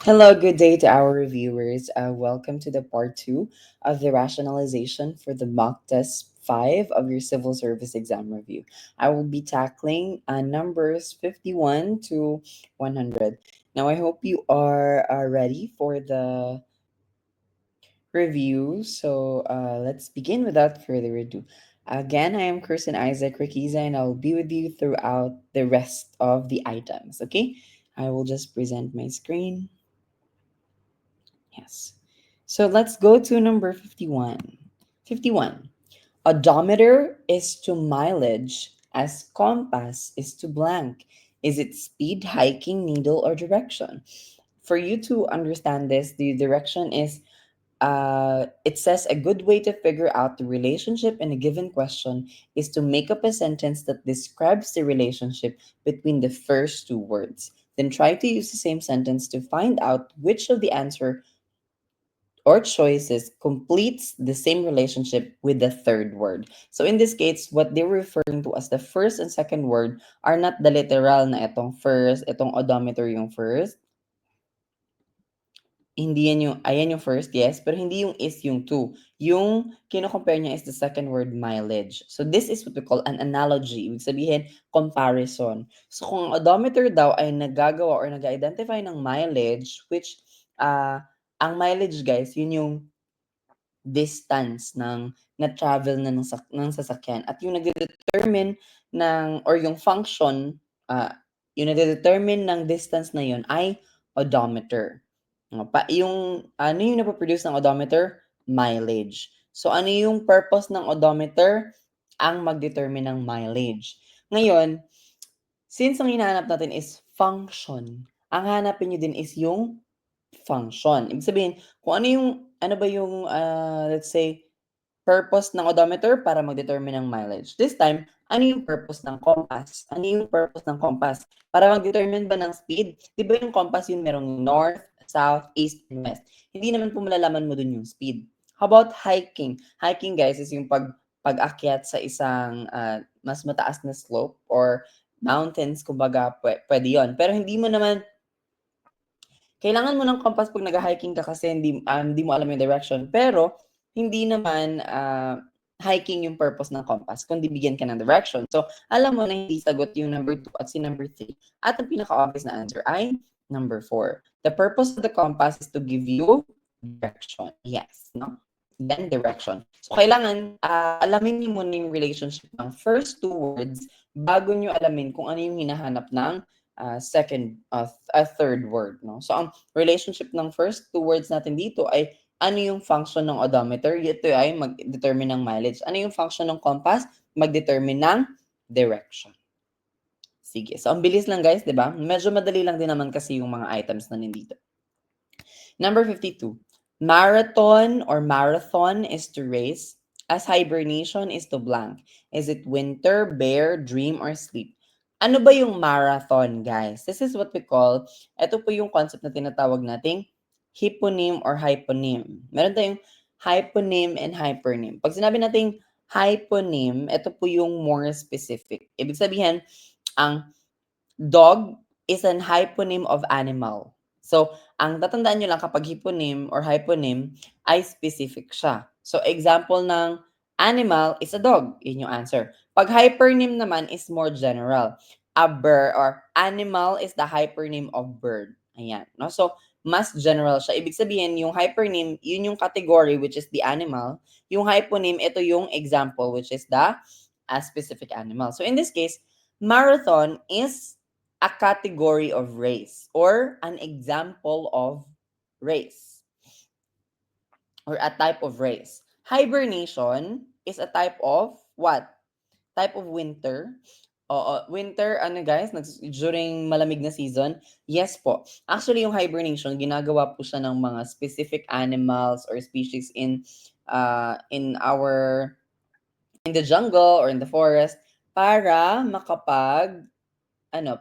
Hello, good day to our reviewers. Welcome to the part two of the rationalization for the mock test 5 of your civil service exam review. I will be tackling numbers 51 to 100. Now, I hope you are ready for the review. So let's begin without further ado. Again, I am Kirsten Isaac Riquiza, and I'll be with you throughout the rest of the items. Okay, I will just present my screen. Yes. So let's go to number 51. 51. Odometer is to mileage as compass is to blank. Is it speed, hiking, needle, or direction? For you to understand this, the direction is it says a good way to figure out the relationship in a given question is to make up a sentence that describes the relationship between the first two words. Then try to use the same sentence to find out which of the answer or choices completes the same relationship with the third word. So in this case, what they're referring to as the first and second word are not the literal na itong first, itong odometer yung first. Hindi yan yung, ayan yung first, yes, pero hindi yung is yung two. Yung kino-compare niya is the second word, mileage. So this is what we call an analogy. Ibig sabihin, comparison. So kung ang odometer daw ay nagagawa or nag-identify ng mileage, which ang mileage guys, yun yung distance ng na-travel na ng sasakyan at yung nagde-determine ng or yung function, yung nagde-determine ng distance na yun ay odometer. Yung ano yung napo-produce ng odometer? Mileage. So ano yung purpose ng odometer? Ang mag-determine ng mileage. Ngayon, since ang hinahanap natin is function, ang hanapin nyo din is yung function. Ibig sabihin, kung ano yung, ano ba yung, let's say, purpose ng odometer para mag-determine ng mileage. This time, ano yung purpose ng compass? Ano yung purpose ng compass? Para mag-determine ba ng speed? Di ba yung compass yung merong north, south, east, and west? Hindi naman po malalaman mo dun yung speed. How about hiking? Hiking, guys, is yung pag-akyat sa isang mas mataas na slope or mountains, kumbaga, pwede yon. Pero hindi mo naman kailangan mo ng compass 'pag nagha-hiking ka kasi hindi mo alam yung direction. Pero hindi naman, hiking yung purpose ng compass kundi bigyan ka ng direction. So, alam mo na hindi sagot yung number 2 at si number 3 at ang pinaka-obvious na answer ay number 4. The purpose of the compass is to give you direction. Yes, no? Then direction. So, kailangan, alamin niyo muna yung relationship ng first two words bago niyo alamin kung ano yung hinahanap ng third word, no? So, ang relationship ng first two words natin dito ay ano yung function ng odometer? Ito ay mag-determine ng mileage. Ano yung function ng compass? Mag-determine ng direction. Sige. So, ang bilis lang guys, di ba? Medyo madali lang din naman kasi yung mga items na nandito. Number 52. Marathon or marathon is to race, as hibernation is to blank. Is it winter, bear, dream, or sleep? Ano ba yung marathon, guys? This is what we call, ito po yung concept na tinatawag nating hyponym or hyponym. Meron tayong hyponym and hypernym. Pag sinabi nating hyponym, ito po yung more specific. Ibig sabihin, ang dog is an hyponym of animal. So, ang tatandaan nyo lang kapag hyponym or hyponym ay specific siya. So, example ng animal is a dog. Yun yung answer. Pag hypernym naman is more general. A bird or animal is the hypernym of bird. Ayan. No? So, mas general siya. Ibig sabihin, yung hypernym, yun yung category which is the animal. Yung hyponym, ito yung example which is the specific animal. So, in this case, marathon is a category of race or an example of race or a type of race. Hibernation is a type of what? Type of winter. Oo, winter, ano guys, during malamig na season? Yes po. Actually, yung hibernation, ginagawa po siya ng mga specific animals or species in our in the jungle or in the forest para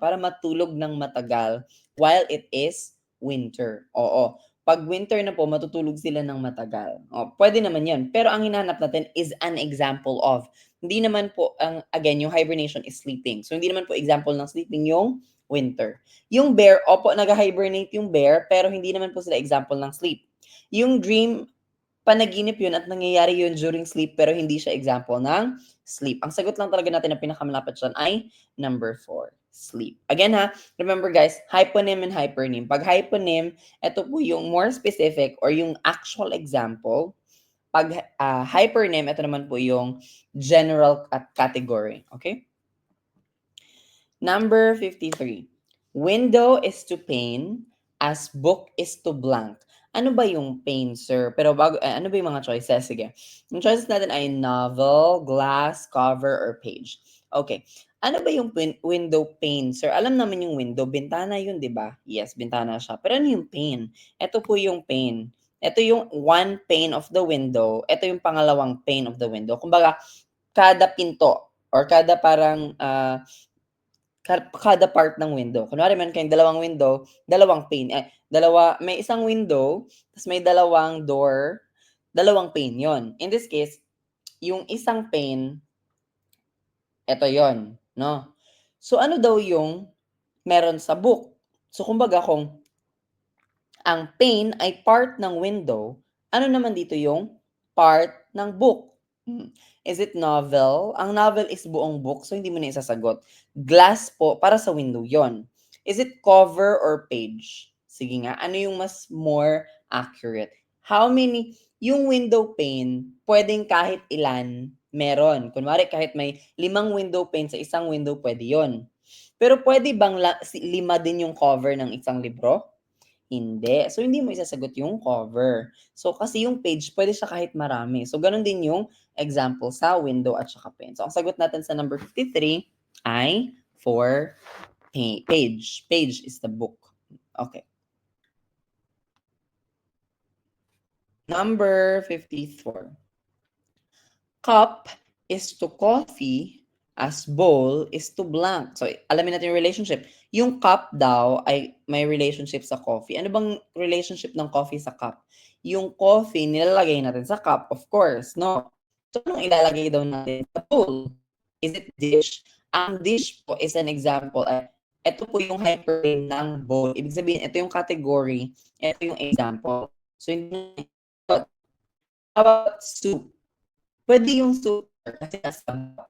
para matulog ng matagal while it is winter. Oo. Pag winter na po, matutulog sila ng matagal. Pwede naman yun. Pero ang hinahanap natin is an example of. Hindi naman po, again, yung hibernation is sleeping. So, hindi naman po example ng sleeping yung winter. Yung bear, opo, nag-hibernate yung bear, pero hindi naman po sila example ng sleep. Yung dream, panaginip yun at nangyayari yun during sleep, pero hindi siya example ng sleep. Ang sagot lang talaga natin na pinakamalapit dyan ay number 4, sleep. Again ha, remember guys, hyponym and hypernym. Pag hyponym, ito po yung more specific or yung actual example. Pag hypernym, ito naman po yung general category. Okay? Number 53. Window is to pane as book is to blank. Ano ba yung pane, sir? Pero bago, ano ba yung mga choices? Sige. Yung choices natin ay novel, glass, cover, or page. Okay. Ano ba yung window pane, sir? Alam naman yung window, bintana yun, di ba? Yes, bintana siya. Pero ano yung pane? Ito po yung pane. Ito yung one pane of the window. Ito yung pangalawang pane of the window. Kumbaga, kada pinto or kada parang kada part ng window. Kunwari meron kayong dalawang window, dalawang pane. May isang window, tapos may dalawang door, dalawang pane yon. In this case, yung isang pane, eto yon, no? So, ano daw yung meron sa book? So, kumbaga kung ang pane ay part ng window, ano naman dito yung part ng book? Is it novel? Ang novel is buong book, so hindi mo na isasagot. Glass po, para sa window yon. Is it cover or page? Sige nga, ano yung mas more accurate? How many, yung window pane, pwedeng kahit ilan meron. Kunwari, kahit may 5 window pane sa isang window, pwede yon. Pero pwede bang 5 din yung cover ng isang libro? Hindi. So, hindi mo isasagot yung cover. So, kasi yung page, pwede siya kahit marami. So, ganun din yung example sa window at saka pen. So, ang sagot natin sa number 53 ay for page. Page is the book. Okay. Number 54. Cup is to coffee as bowl is to blank. So, alamin natin yung relationship. Yung cup daw ay may relationship sa coffee. Ano bang relationship ng coffee sa cup? Yung coffee, nilalagay natin sa cup, of course, no? So, anong ilalagay daw natin sa bowl? Is it dish? Ang dish po is an example. Ito po yung hyperlink ng bowl. Ibig sabihin, ito yung category, ito yung example. So, hindi how about soup? Pwede yung soup kasi nasa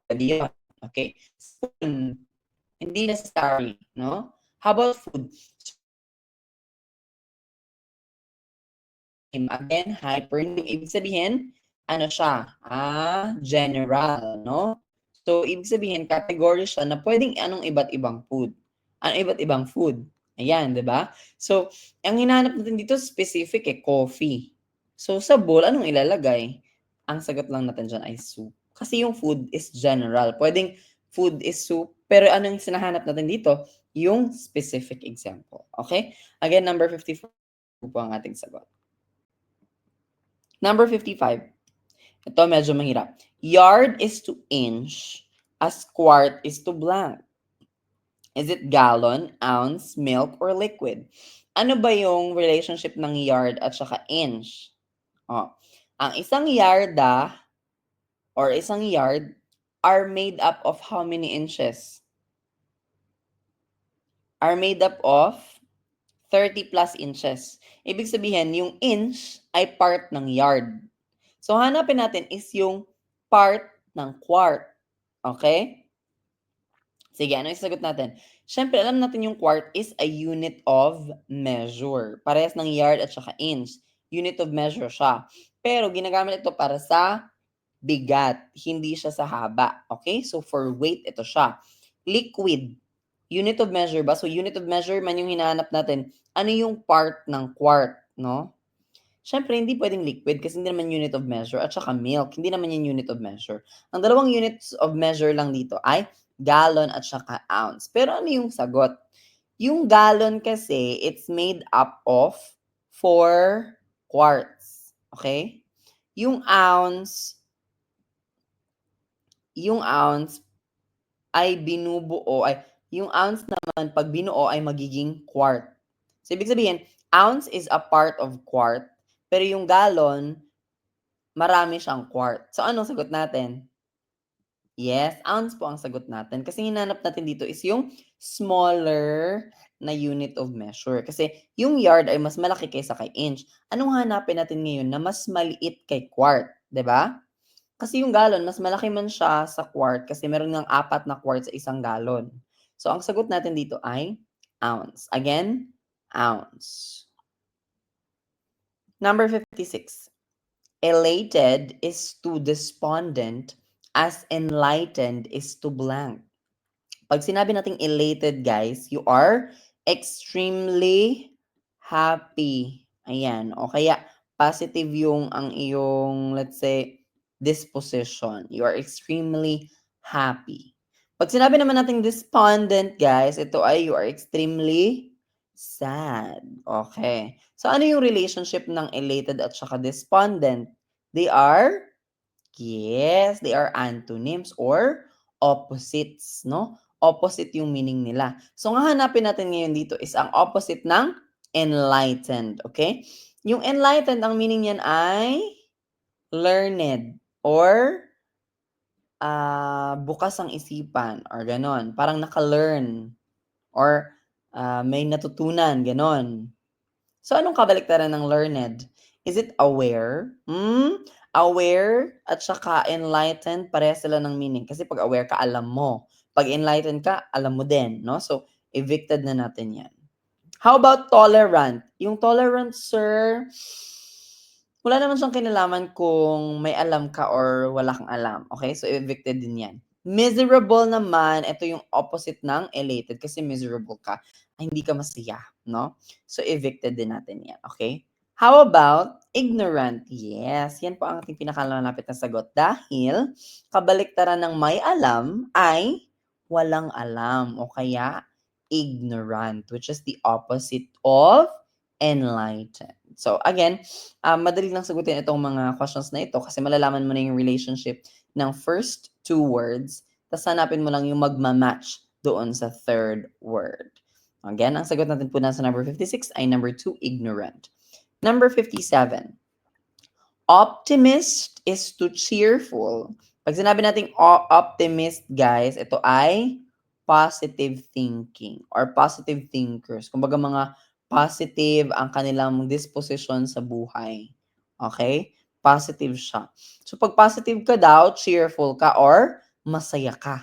pwede yun. Okay? Spoon, hindi necessary, no? How about food? Again, hypernym. Ibig sabihin, ano siya? General, no? So, ibig sabihin, category siya na pwedeng anong iba't ibang food. Anong iba't ibang food. Ayan, di ba? So, ang hinahanap natin dito specific coffee. So, sa bowl, anong ilalagay? Ang sagot lang natin dyan ay soup. Kasi yung food is general. Pwedeng food is soup, pero anong sinahanap natin dito? Yung specific example. Okay? Again, number 54 po ang ating sagot. Number 55. Ito medyo mahirap. Yard is to inch, as quart is to blank. Is it gallon, ounce, milk, or liquid? Ano ba yung relationship ng yard at saka inch? Ang isang yarda or isang yard are made up of how many inches? Are made up of 30 plus inches. Ibig sabihin, yung inch ay part ng yard. So, hanapin natin is yung part ng quart. Okay? Sige, ano yung sagot natin? Siyempre, alam natin yung quart is a unit of measure. Parehas ng yard at saka inch. Unit of measure siya. Pero, ginagamit ito para sa bigat. Hindi siya sa haba. Okay? So, for weight, ito siya. Liquid. Unit of measure ba? So, unit of measure man yung hinahanap natin. Ano yung part ng quart, no? Siyempre, hindi pwedeng liquid kasi hindi naman unit of measure at saka milk. Hindi naman yung unit of measure. Ang dalawang units of measure lang dito ay gallon at saka ounce. Pero ano yung sagot? Yung gallon kasi, it's made up of 4 quarts. Okay? Yung ounce ay yung ounce naman pag binuo ay magiging quart. So, ibig sabihin, ounce is a part of quart, pero yung gallon, marami siyang quart. So, anong sagot natin? Yes, ounce po ang sagot natin. Kasi hinanap natin dito is yung smaller na unit of measure. Kasi yung yard ay mas malaki kaysa kay inch. Anong hanapin natin ngayon na mas maliit kay quart, 'di ba? Kasi yung gallon mas malaki man siya sa quart kasi meron ngang 4 na quart sa isang gallon. So ang sagot natin dito ay ounce. Again, ounce. Number 56. Elated is to despondent as enlightened is to blank. Pag sinabi nating elated, guys, you are extremely happy. Ayan. O kaya, positive yung ang iyong, let's say, disposition. You are extremely happy. Pag sinabi naman nating despondent, guys, ito ay you are extremely sad. Okay. So, ano yung relationship ng elated at saka despondent? They are, yes, they are antonyms or opposites, no? Opposite yung meaning nila. So, ang hahanapin natin ngayon dito is ang opposite ng enlightened, okay? Yung enlightened, ang meaning niyan ay learned or bukas ang isipan or ganon. Parang naka-learn or may natutunan, ganon. So, anong kabaliktaran ng learned? Is it aware? Aware at saka enlightened, pareha sila ng meaning. Kasi pag aware ka, alam mo. Pag enlightened ka, alam mo din, no? So, evicted na natin yan. How about tolerant? Yung tolerant, sir, wala naman siyang kinalaman kung may alam ka or wala kang alam. Okay? So, evicted din yan. Miserable naman, ito yung opposite ng elated kasi miserable ka. Ay, hindi ka masaya, no? So, evicted din natin yan. Okay? How about ignorant? Yes, yan po ang ating pinakamalapit na sagot. Dahil kabaliktaran ng may alam ay walang alam o kaya ignorant, which is the opposite of enlightened. So again, madali lang sagutin itong mga questions na ito kasi malalaman mo na yung relationship ng first two words, tapos hanapin mo lang yung magmamatch doon sa third word. Again, ang sagot natin po na sa number 56 ay number 2, ignorant. Number 57. Optimist is to cheerful. Pag sinabi nating optimist, guys, ito ay positive thinking or positive thinkers. Kumbaga mga positive ang kanilang disposition sa buhay. Okay? Positive siya. So pag positive ka daw, cheerful ka or masaya ka.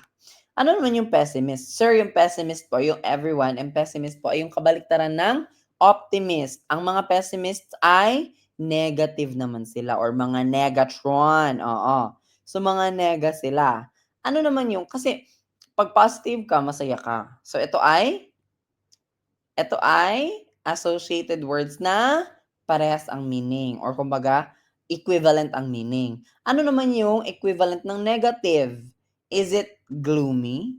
Ano naman yung pessimist? Sir, yung pessimist po, yung everyone, and pessimist po ay yung kabaliktaran ng optimist. Ang mga pessimists ay negative naman sila or mga negatron. Oo. So, mga nega sila. Ano naman yung, kasi pag positive ka, masaya ka. So, ito ay associated words na parehas ang meaning or kumbaga equivalent ang meaning. Ano naman yung equivalent ng negative? Is it gloomy?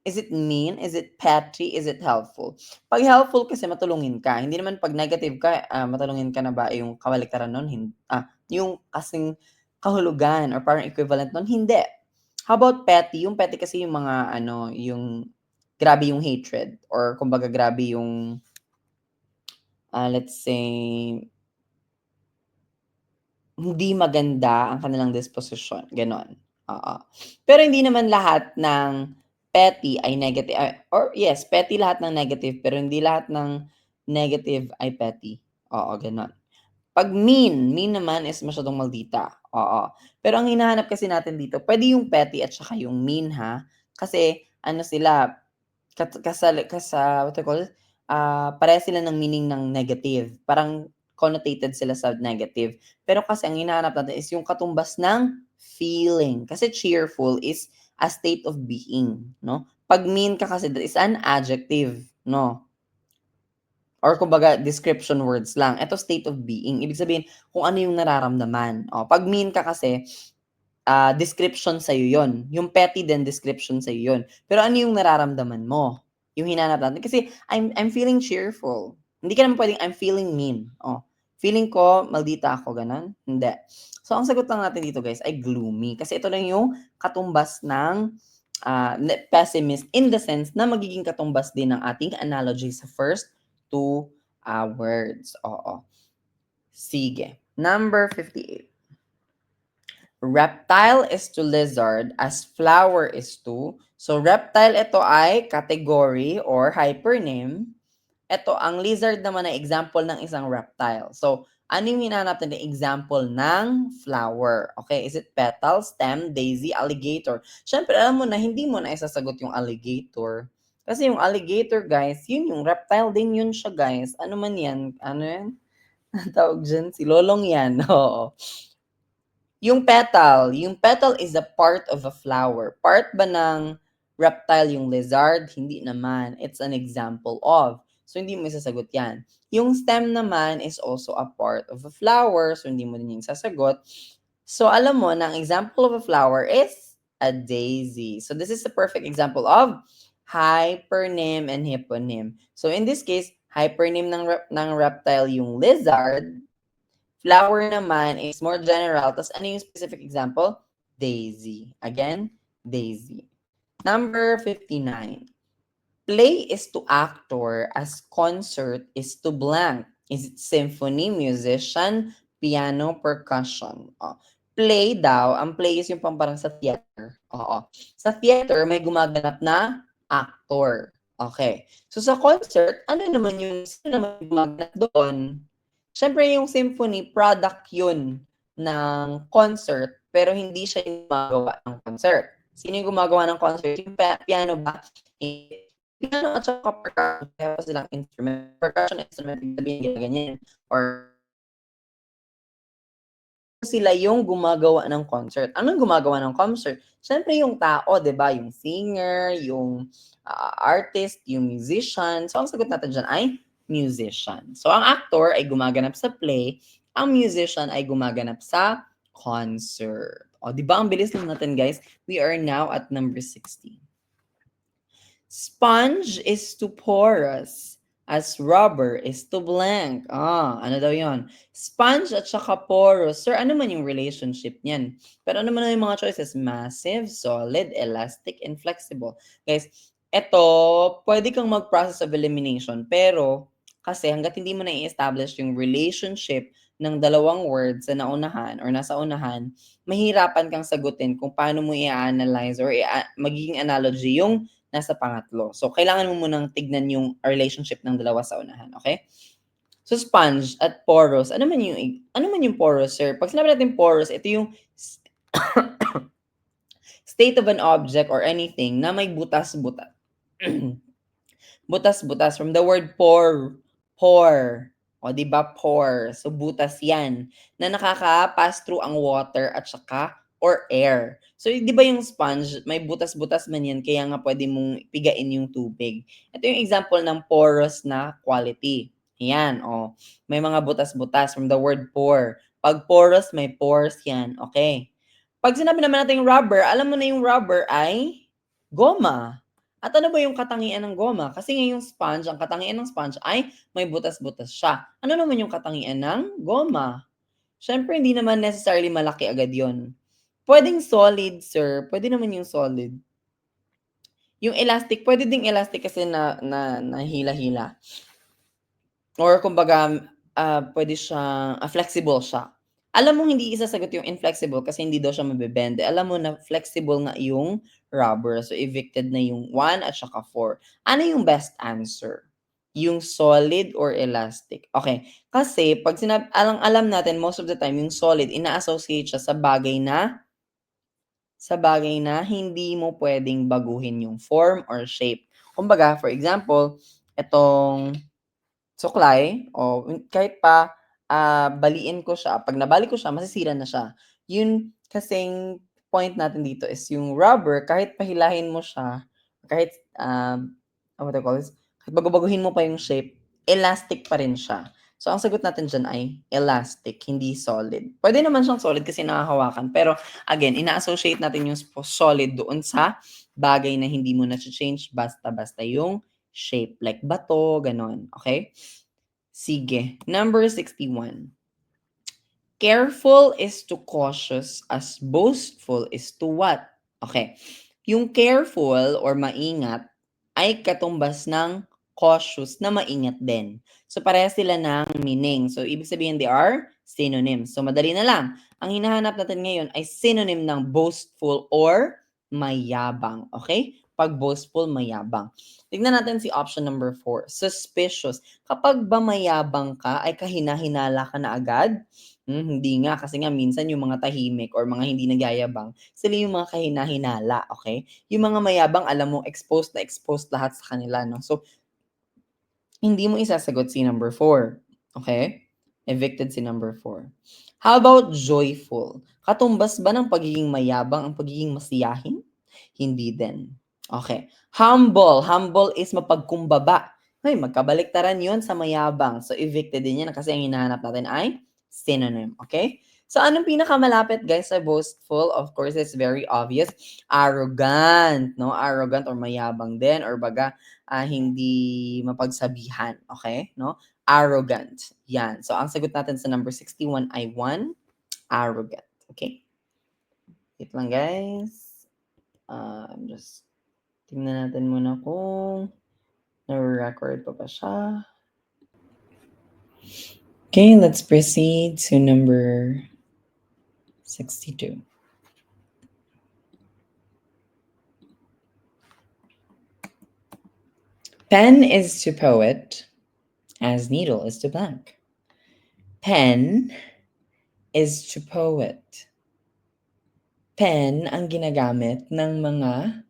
Is it mean? Is it petty? Is it helpful? Pag helpful kasi matulungin ka. Hindi naman pag negative ka, matulungin ka na ba yung kabaliktaran nun? Yung kasing kahulugan or parang equivalent nun? Hindi. How about petty? Yung petty kasi yung mga yung grabe yung hatred or kumbaga grabe yung let's say hindi maganda ang kanilang disposition, gano'n, oo. Pero hindi naman lahat ng petty ay negative or yes, petty lahat ng negative pero hindi lahat ng negative ay petty, oo, gano'n. 'Pag mean naman is masyadong maldita, oo. Pero ang hinahanap kasi natin dito puwede yung petty at saka yung mean ha, kasi ano sila what do you call it, parehas sila ng meaning ng negative, parang connotated sila sa negative. Pero kasi ang hinahanap natin is yung katumbas ng feeling, kasi cheerful is a state of being, no? 'Pag mean ka kasi that is an adjective, no? Or kumbaga description words lang. Ito state of being, ibig sabihin kung ano yung nararamdaman. Oh, 'pag mean ka kasi description sa'yo yun. Yung petty din description sa'yo yun. Pero ano yung nararamdaman mo? Yung hinanap natin. Kasi I'm feeling cheerful. Hindi ka naman puwedeng I'm feeling mean. Oh, feeling ko maldita ako, gano'n? Hindi. So, ang sagot lang natin dito guys ay gloomy. Kasi ito lang yung katumbas ng pessimist in the sense na magiging katumbas din ng ating analogy sa first two words. Oo. Sige. Number 58. Reptile is to lizard as flower is to. So, reptile ito ay category or hypernym. Ito, ang lizard naman ay example ng isang reptile. So, ano yung hinahanap natin? Example ng flower. Okay, is it petal, stem, daisy, alligator? Siyempre, alam mo na, hindi mo na isasagot yung alligator. Kasi yung alligator, guys, yun yung reptile din yun siya, guys. Ano man yan? Ano yan? Ang tawag dyan? Si Lolong yan. Oo. Yung petal is a part of a flower. Part ba ng reptile yung lizard? Hindi naman. It's an example of. So, hindi mo isasagot yan. Yung stem naman is also a part of a flower. So, hindi mo din yung sasagot. So, alam mo na ang example of a flower is a daisy. So, this is a perfect example of hypernym and hyponym. So, in this case, hypernym ng reptile yung lizard. Flower naman is more general. Tapos ano yung specific example? Daisy. Again, daisy. Number 59. Play is to actor as concert is to blank. Is it symphony, musician, piano, percussion? Oh. Play daw, ang play is yung parang sa theater. Oo. Sa theater, may gumaganap na actor. Okay. So sa concert, sino naman yung gumaganap doon? Siyempre yung symphony, product yun ng concert, pero hindi siya yung gumagawa ng concert. Sino yung gumagawa ng concert? Yung piano ba? Piano at saka percussion, kaya pa silang instrument. Percussion instrument, ibig sabihin ganyan. Or sila yung gumagawa ng concert. Anong gumagawa ng concert? Siyempre yung tao, 'di ba? Yung singer, yung artist, yung musician. So ang sagot natin diyan ay musician. So ang actor ay gumaganap sa play, ang musician ay gumaganap sa concert. O, 'di ba ang bilis lang natin, guys? We are now at number 60. Sponge is to porous as rubber is to blank. Ano daw yon? Sponge at saka porous. Sir, ano man yung relationship niyan? Pero ano man yung mga choices? Massive, solid, elastic, and flexible. Guys, eto, pwede kang mag-process of elimination. Pero, kasi hanggat hindi mo na i-establish yung relationship ng dalawang words sa naunahan or nasa unahan, mahirapan kang sagutin kung paano mo i-analyze or magiging analogy yung nasa pangatlo. So, kailangan mo munang tignan yung relationship ng dalawa sa unahan, okay? So, sponge at porous. Ano man yung porous, sir? Pag sinabi natin porous, ito yung state of an object or anything na may butas-butas. Butas-butas from the word pour. O, di ba? Pour. So, butas yan na nakaka-pass through ang water at saka or air. So, di ba yung sponge, may butas-butas man yan, kaya nga pwede mong pigain yung tubig. Ito yung example ng porous na quality. Yan, o. May mga butas-butas from the word pour. Pag porous, may pores yan. Okay. Pag sinabi naman natin rubber, alam mo na yung rubber ay goma. At ano ba yung katangian ng goma? Kasi ngayong sponge, ang katangian ng sponge ay may butas-butas siya. Ano naman yung katangian ng goma? Siyempre, hindi naman necessarily malaki agad yon. Pwedeng solid, sir. Pwede naman yung solid. Yung elastic, pwede ding elastic kasi na hila-hila. Or kumbaga, pwede siyang flexible siya. Alam mong hindi isasagot yung inflexible kasi hindi daw siya mabebende. Alam mo na flexible nga yung rubber. So, evicted na yung 1 at saka 4. Ano yung best answer? Yung solid or elastic? Okay. Kasi, pag alam natin, most of the time, yung solid, ina-associate siya sa bagay na hindi mo pwedeng baguhin yung form or shape. Kumbaga, for example, itong suklay o kahit pa, baliin ko siya, 'pag nabali ko siya masisira na siya. Yun kasing point natin dito is yung rubber kahit pahilahin mo siya, kahit, what do you call this, kahit baguhin mo pa yung shape, elastic pa rin siya. So, ang sagot natin diyan ay elastic, hindi solid. Puwede naman siyang solid kasi nahahawakan, pero again, ina-associate natin yung solid doon sa bagay na hindi mo nacha-change basta-basta yung shape, like bato, gano'n, okay? Sige, number 61. Careful is to cautious as boastful is to what? Okay. Yung careful or maingat ay katumbas ng cautious na maingat din. So, parehas sila ng meaning. So, ibig sabihin they are synonyms. So, madali na lang. Ang hinahanap natin ngayon ay synonym ng boastful or mayabang. Okay? Pag boastful, mayabang. Tignan natin si option number 4, suspicious. Kapag ba mayabang ka, ay kahina-hinala ka na agad? Hindi nga, kasi nga minsan yung mga tahimik or mga hindi nagyayabang, sila yung mga kahina-hinala, okay? Yung mga mayabang, alam mo, exposed na exposed lahat sa kanila, no? So, hindi mo isasagot si number 4. Okay? Evicted si number 4. How about joyful? Katumbas ba ng pagiging mayabang ang pagiging masiyahin? Hindi din. Okay. Humble. Humble is mapagkumbaba. Ay, magkabaliktaran yun sa mayabang. So, evicted din yan kasi ang hinahanap natin ay synonym. Okay? So, anong pinakamalapit, guys, sa boastful? Of course, it's very obvious. Arrogant, no? Arrogant or mayabang din or baga hindi mapagsabihan. Okay? No? Arrogant. Yan. So, ang sagot natin sa number 61 ay 1, arrogant. Okay? Wait lang, guys. I'm just tingnan natin muna kung na-record pa siya. Okay, let's proceed to number 62. Pen is to poet as needle is to blank. Pen is to poet. Pen ang ginagamit ng mga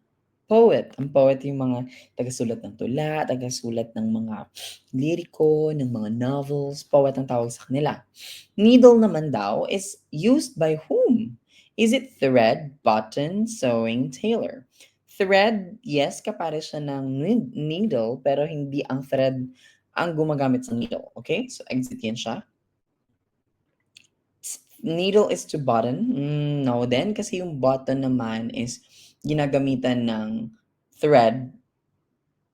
poet. Ang poet yung mga tagasulat ng tula, tagasulat ng mga liriko, ng mga novels. Poet ang tawag sa kanila. Needle naman daw is used by whom? Is it thread, button, sewing, tailor? Thread, yes, kapare siya ng needle, pero hindi ang thread ang gumagamit sa needle. Okay? So, exit yan siya. Needle is to button? No din, kasi yung button naman is ginagamitan ng thread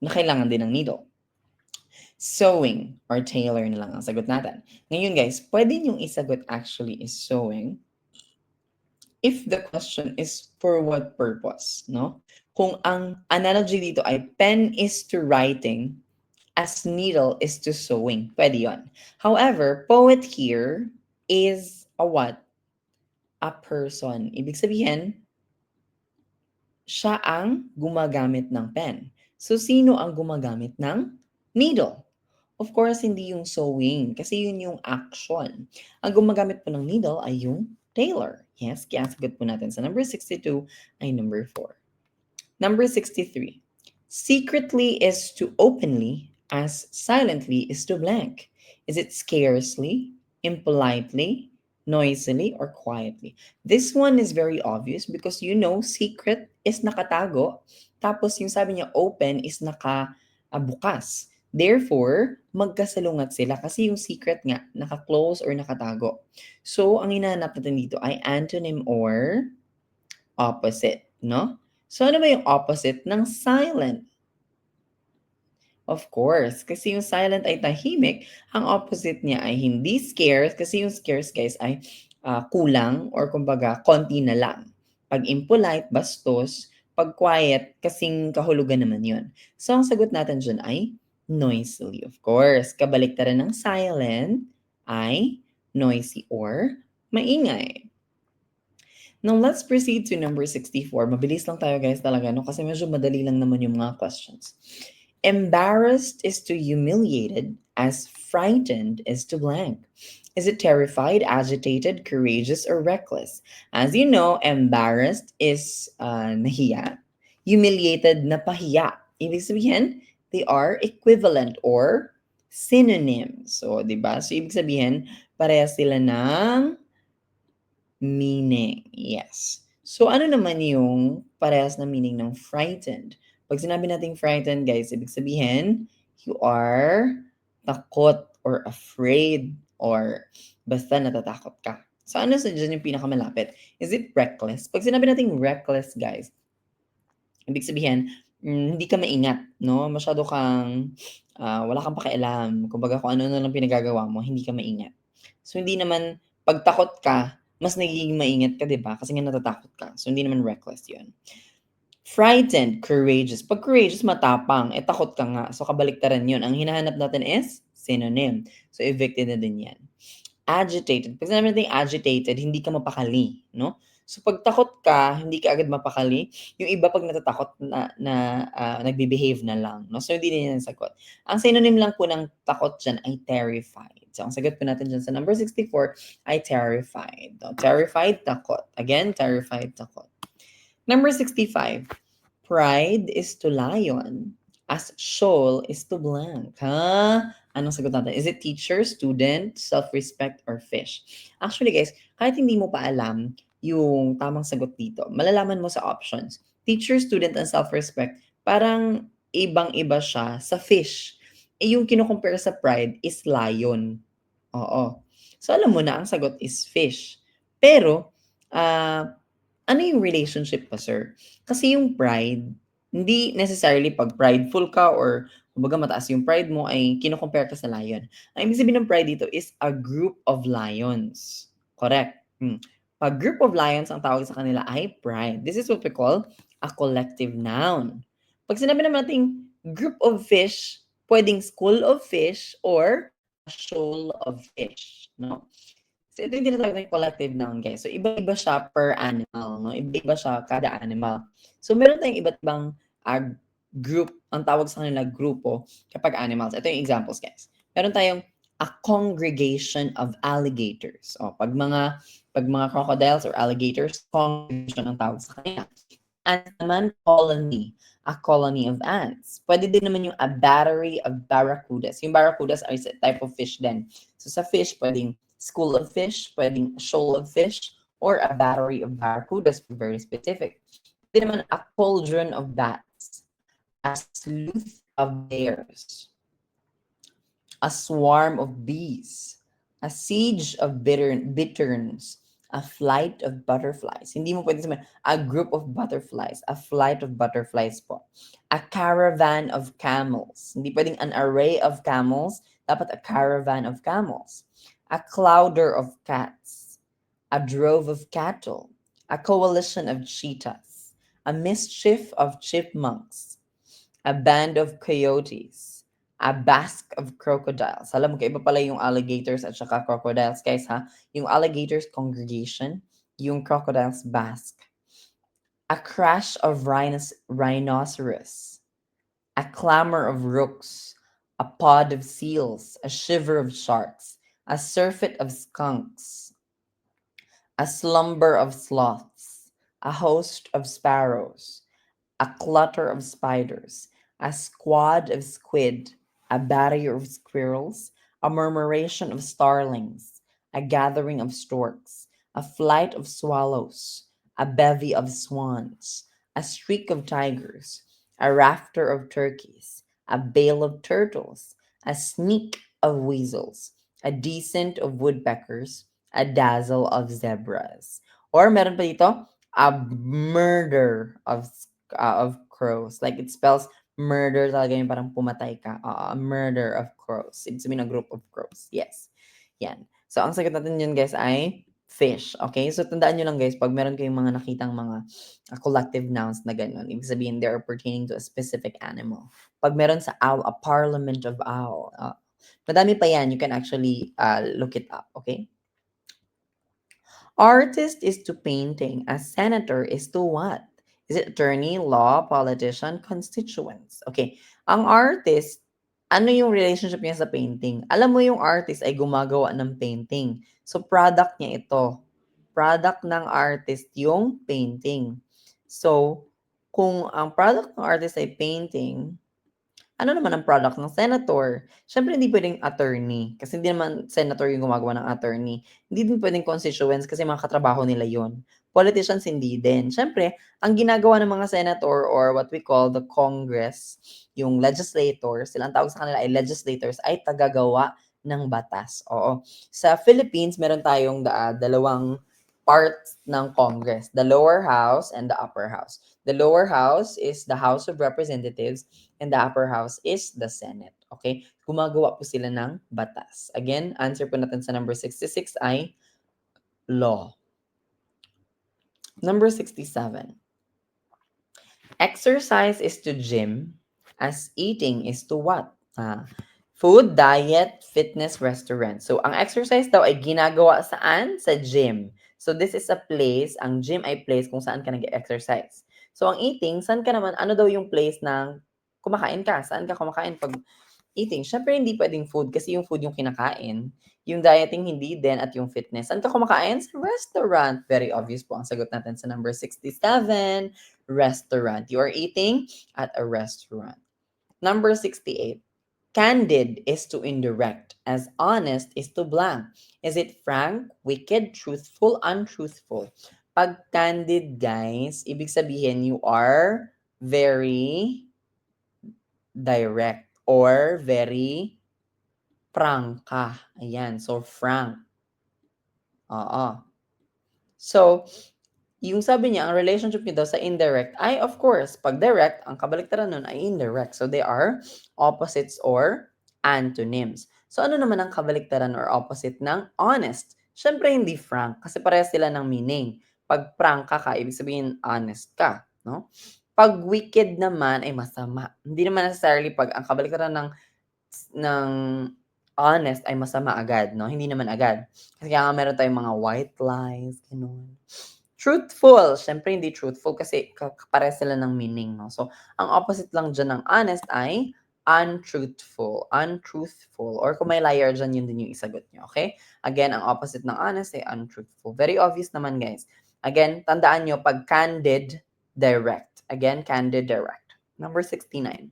na kailangan din ng needle. Sewing or tailor na lang ang sagot natin. Ngayon guys, pwede niyong isagot actually is sewing if the question is for what purpose, no? Kung ang analogy dito ay pen is to writing as needle is to sewing, pwede yon. However, poet here is a what? A person. Ibig sabihin, siya ang gumagamit ng pen. So, sino ang gumagamit ng needle? Of course, hindi yung sewing kasi yun yung action. Ang gumagamit po ng needle ay yung tailor. Yes, kaya sagot po natin sa number 62 ay number 4. Number 63. Secretly is to openly as silently is to blank. Is it scarcely, impolitely, noisily, or quietly? This one is very obvious because you know secret is nakatago. Tapos yung sabi niya open is nakabukas. Therefore, magkasalungat sila kasi yung secret nga, naka-close or nakatago. So, ang hinahanap natin dito ay antonym or opposite, no? So, ano ba yung opposite ng silent? Of course, kasi yung silent ay tahimik, ang opposite niya ay hindi scarce, kasi yung scarce guys ay kulang or kumbaga konti na lang. Pag impolite, bastos, pag quiet, kasing kahulugan naman yun. So, ang sagot natin dyan ay noisily, of course. Kabaliktaran ng silent ay noisy or maingay. Now, let's proceed to number 64. Mabilis lang tayo guys talaga, no? Kasi medyo madali lang naman yung mga questions. Embarrassed is to humiliated as frightened is to blank. Is it terrified, agitated, courageous, or reckless? As you know, embarrassed is nahiya. Humiliated, napahiya. Ibig sabihin, they are equivalent or synonyms. So, di ba? So, ibig sabihin, pareha sila ng meaning. Yes. So, ano naman yung parehas na meaning ng frightened? Pag sinabi nating frightened, guys, ibig sabihin, you are takot or afraid or basta natatakot ka. So, ano sa dyan yung pinakamalapit? Is it reckless? Pag sinabi nating reckless, guys, ibig sabihin, hindi ka maingat, no? Masyado kang, wala kang pakialam. Kumbaga, kung ano na lang pinagagawa mo, hindi ka maingat. So, hindi naman, pag takot ka, mas nagiging maingat ka, di ba? Kasi nga natatakot ka. So, hindi naman reckless yun. Frightened, courageous. Pag courageous, matapang. Eh, takot ka nga. So, kabaliktaran yun. Ang hinahanap natin is synonym. So, evicted na din yan. agitated. Pag sinabi natin agitated, hindi ka mapakali, no? So, pag takot ka, hindi ka agad mapakali. Yung iba pag natatakot nagbe-behave na lang, no? So, hindi din yan sagot. Ang synonym lang po ng takot dyan ay terrified. So, ang sagot po natin dyan sa number 64 ay terrified. No? Terrified, takot. Again, terrified, takot. Number 65. Pride is to lion, as shoal is to blank. Ha? Anong sagot natin? Is it teacher, student, self-respect, or fish? Actually guys, kahit hindi mo pa alam yung tamang sagot dito, malalaman mo sa options. Teacher, student, and self-respect, parang ibang-iba siya sa fish. Eh, yung kinukompare sa pride is lion. Oo. So, alam mo na, ang sagot is fish. Pero, ano yung relationship pa, sir? Kasi yung pride, hindi necessarily pag prideful ka or kumbaga mataas yung pride mo ay kino-compare ka sa lion. Ang ibig sabihin ng pride dito is a group of lions. Correct. Pag group of lions, ang tawag sa kanila ay pride. This is what we call a collective noun. Pag sinabi naman natin group of fish, pwedeng school of fish or a shoal of fish. No? So, ito yung tinatawag na collective noun, guys. So, iba-iba siya per animal, no? Iba-iba siya kada animal. So, meron tayong iba't ibang group, ang tawag sa kanila grupo kapag animals. Ito yung examples, guys. Meron tayong a congregation of alligators. O, pag mga crocodiles or alligators, congregation ang tawag sa kanila. Ants naman, colony. A colony of ants. Pwede din naman yung a battery of barracudas. Yung barracudas are a type of fish din. So, sa fish, pwedeng school of fish, pwedeng shoal of fish, or a battery of barracudas, very specific. Pwede naman a cauldron of bats, a sleuth of bears, a swarm of bees, a siege of bitterns, a flight of butterflies. Hindi mo pwede sabihin, a group of butterflies, a flight of butterflies po. A caravan of camels. Hindi pwedeng an array of camels, dapat a caravan of camels. A clouder of cats, a drove of cattle, a coalition of cheetahs, a mischief of chipmunks, a band of coyotes, a basque of crocodiles. Alam mo, iba pala yung alligators at saka crocodiles, guys, ha? Yung alligators, congregation, yung crocodiles, basque. A crash of rhinoceros, a clamor of rooks, a pod of seals, a shiver of sharks, a surfeit of skunks, a slumber of sloths, a host of sparrows, a clutter of spiders, a squad of squid, a battery of squirrels, a murmuration of starlings, a gathering of storks, a flight of swallows, a bevy of swans, a streak of tigers, a rafter of turkeys, a bale of turtles, a sneak of weasels, a descent of woodpeckers, a dazzle of zebras. Or meron pa dito, a murder of crows. Like it spells murder talaga yung parang pumatay ka. A murder of crows. Ibig sabihin ng group of crows. Yes. Yan. So, ang sagot natin yun guys ay fish. Okay? So, tandaan nyo lang guys, pag meron kayong mga nakitang mga collective nouns na gano'n, ibig sabihin they are pertaining to a specific animal. Pag meron sa owl, a parliament of owl. Madami pa yan. You can actually look it up. Okay? Artist is to painting. A senator is to what? Is it attorney, law, politician, constituents? Okay. Ang artist, ano yung relationship niya sa painting? Alam mo yung artist ay gumagawa ng painting. So, product niya ito. Product ng artist yung painting. So, kung ang product ng artist ay painting, ano naman ang product ng senator? Siyempre hindi pwedeng attorney kasi hindi naman senator yung gumagawa ng attorney. Hindi din pwedeng constituents kasi mga katrabaho nila yon. Politicians hindi din. Siyempre, ang ginagawa ng mga senator or what we call the Congress, yung legislators, silang tawag sa kanila ay legislators, ay tagagawa ng batas. Oo. Sa Philippines, meron tayong dalawang parts ng Congress, the lower house and the upper house. The lower house is the House of Representatives and the upper house is the Senate. Okay? Gumagawa po sila ng batas. Again, answer po natin sa number 66 ay law. Number 67. Exercise is to gym as eating is to what? Food, diet, fitness, restaurant. So, ang exercise daw ay ginagawa saan? Sa gym. So, this is a place, ang gym ay place kung saan ka nag-exercise. So, ang eating, saan ka naman, ano daw yung place ng kumakain ka? Saan ka kumakain pag eating? Syempre, hindi pwedeng food kasi yung food yung kinakain. Yung dieting, hindi din. At yung fitness, saan ka kumakain? Sa restaurant. Very obvious po ang sagot natin sa number 67, restaurant. You are eating at a restaurant. Number 68. Candid is to indirect, as honest is to blank. Is it frank, wicked, truthful, untruthful? Pag candid, guys, ibig sabihin you are very direct or very frank ka. Ayan, so frank. Oo. So, yung sabi niya, ang relationship niyo daw sa indirect ay, of course, pag direct, ang kabaliktaran nun ay indirect. So, they are opposites or antonyms. So, ano naman ang kabaliktaran or opposite ng honest? Siyempre, hindi frank kasi parehas sila ng meaning. Pag frank ka, ibig sabihin honest ka. No? Pag wicked naman ay masama. Hindi naman necessarily pag ang kabaliktaran ng honest ay masama agad, no? Hindi naman agad. Kasi kaya nga meron tayong mga white lies, gano'n. Truthful, siyempre hindi truthful kasi parehas sila ng meaning, no? So, ang opposite lang diyan ng honest ay untruthful, untruthful, or kung may liar diyan, yun din yung isagot niyo, okay? Again, ang opposite ng honest ay untruthful. Very obvious naman, guys. Again, tandaan niyo, pag candid, direct. Again, candid, direct. Number 69.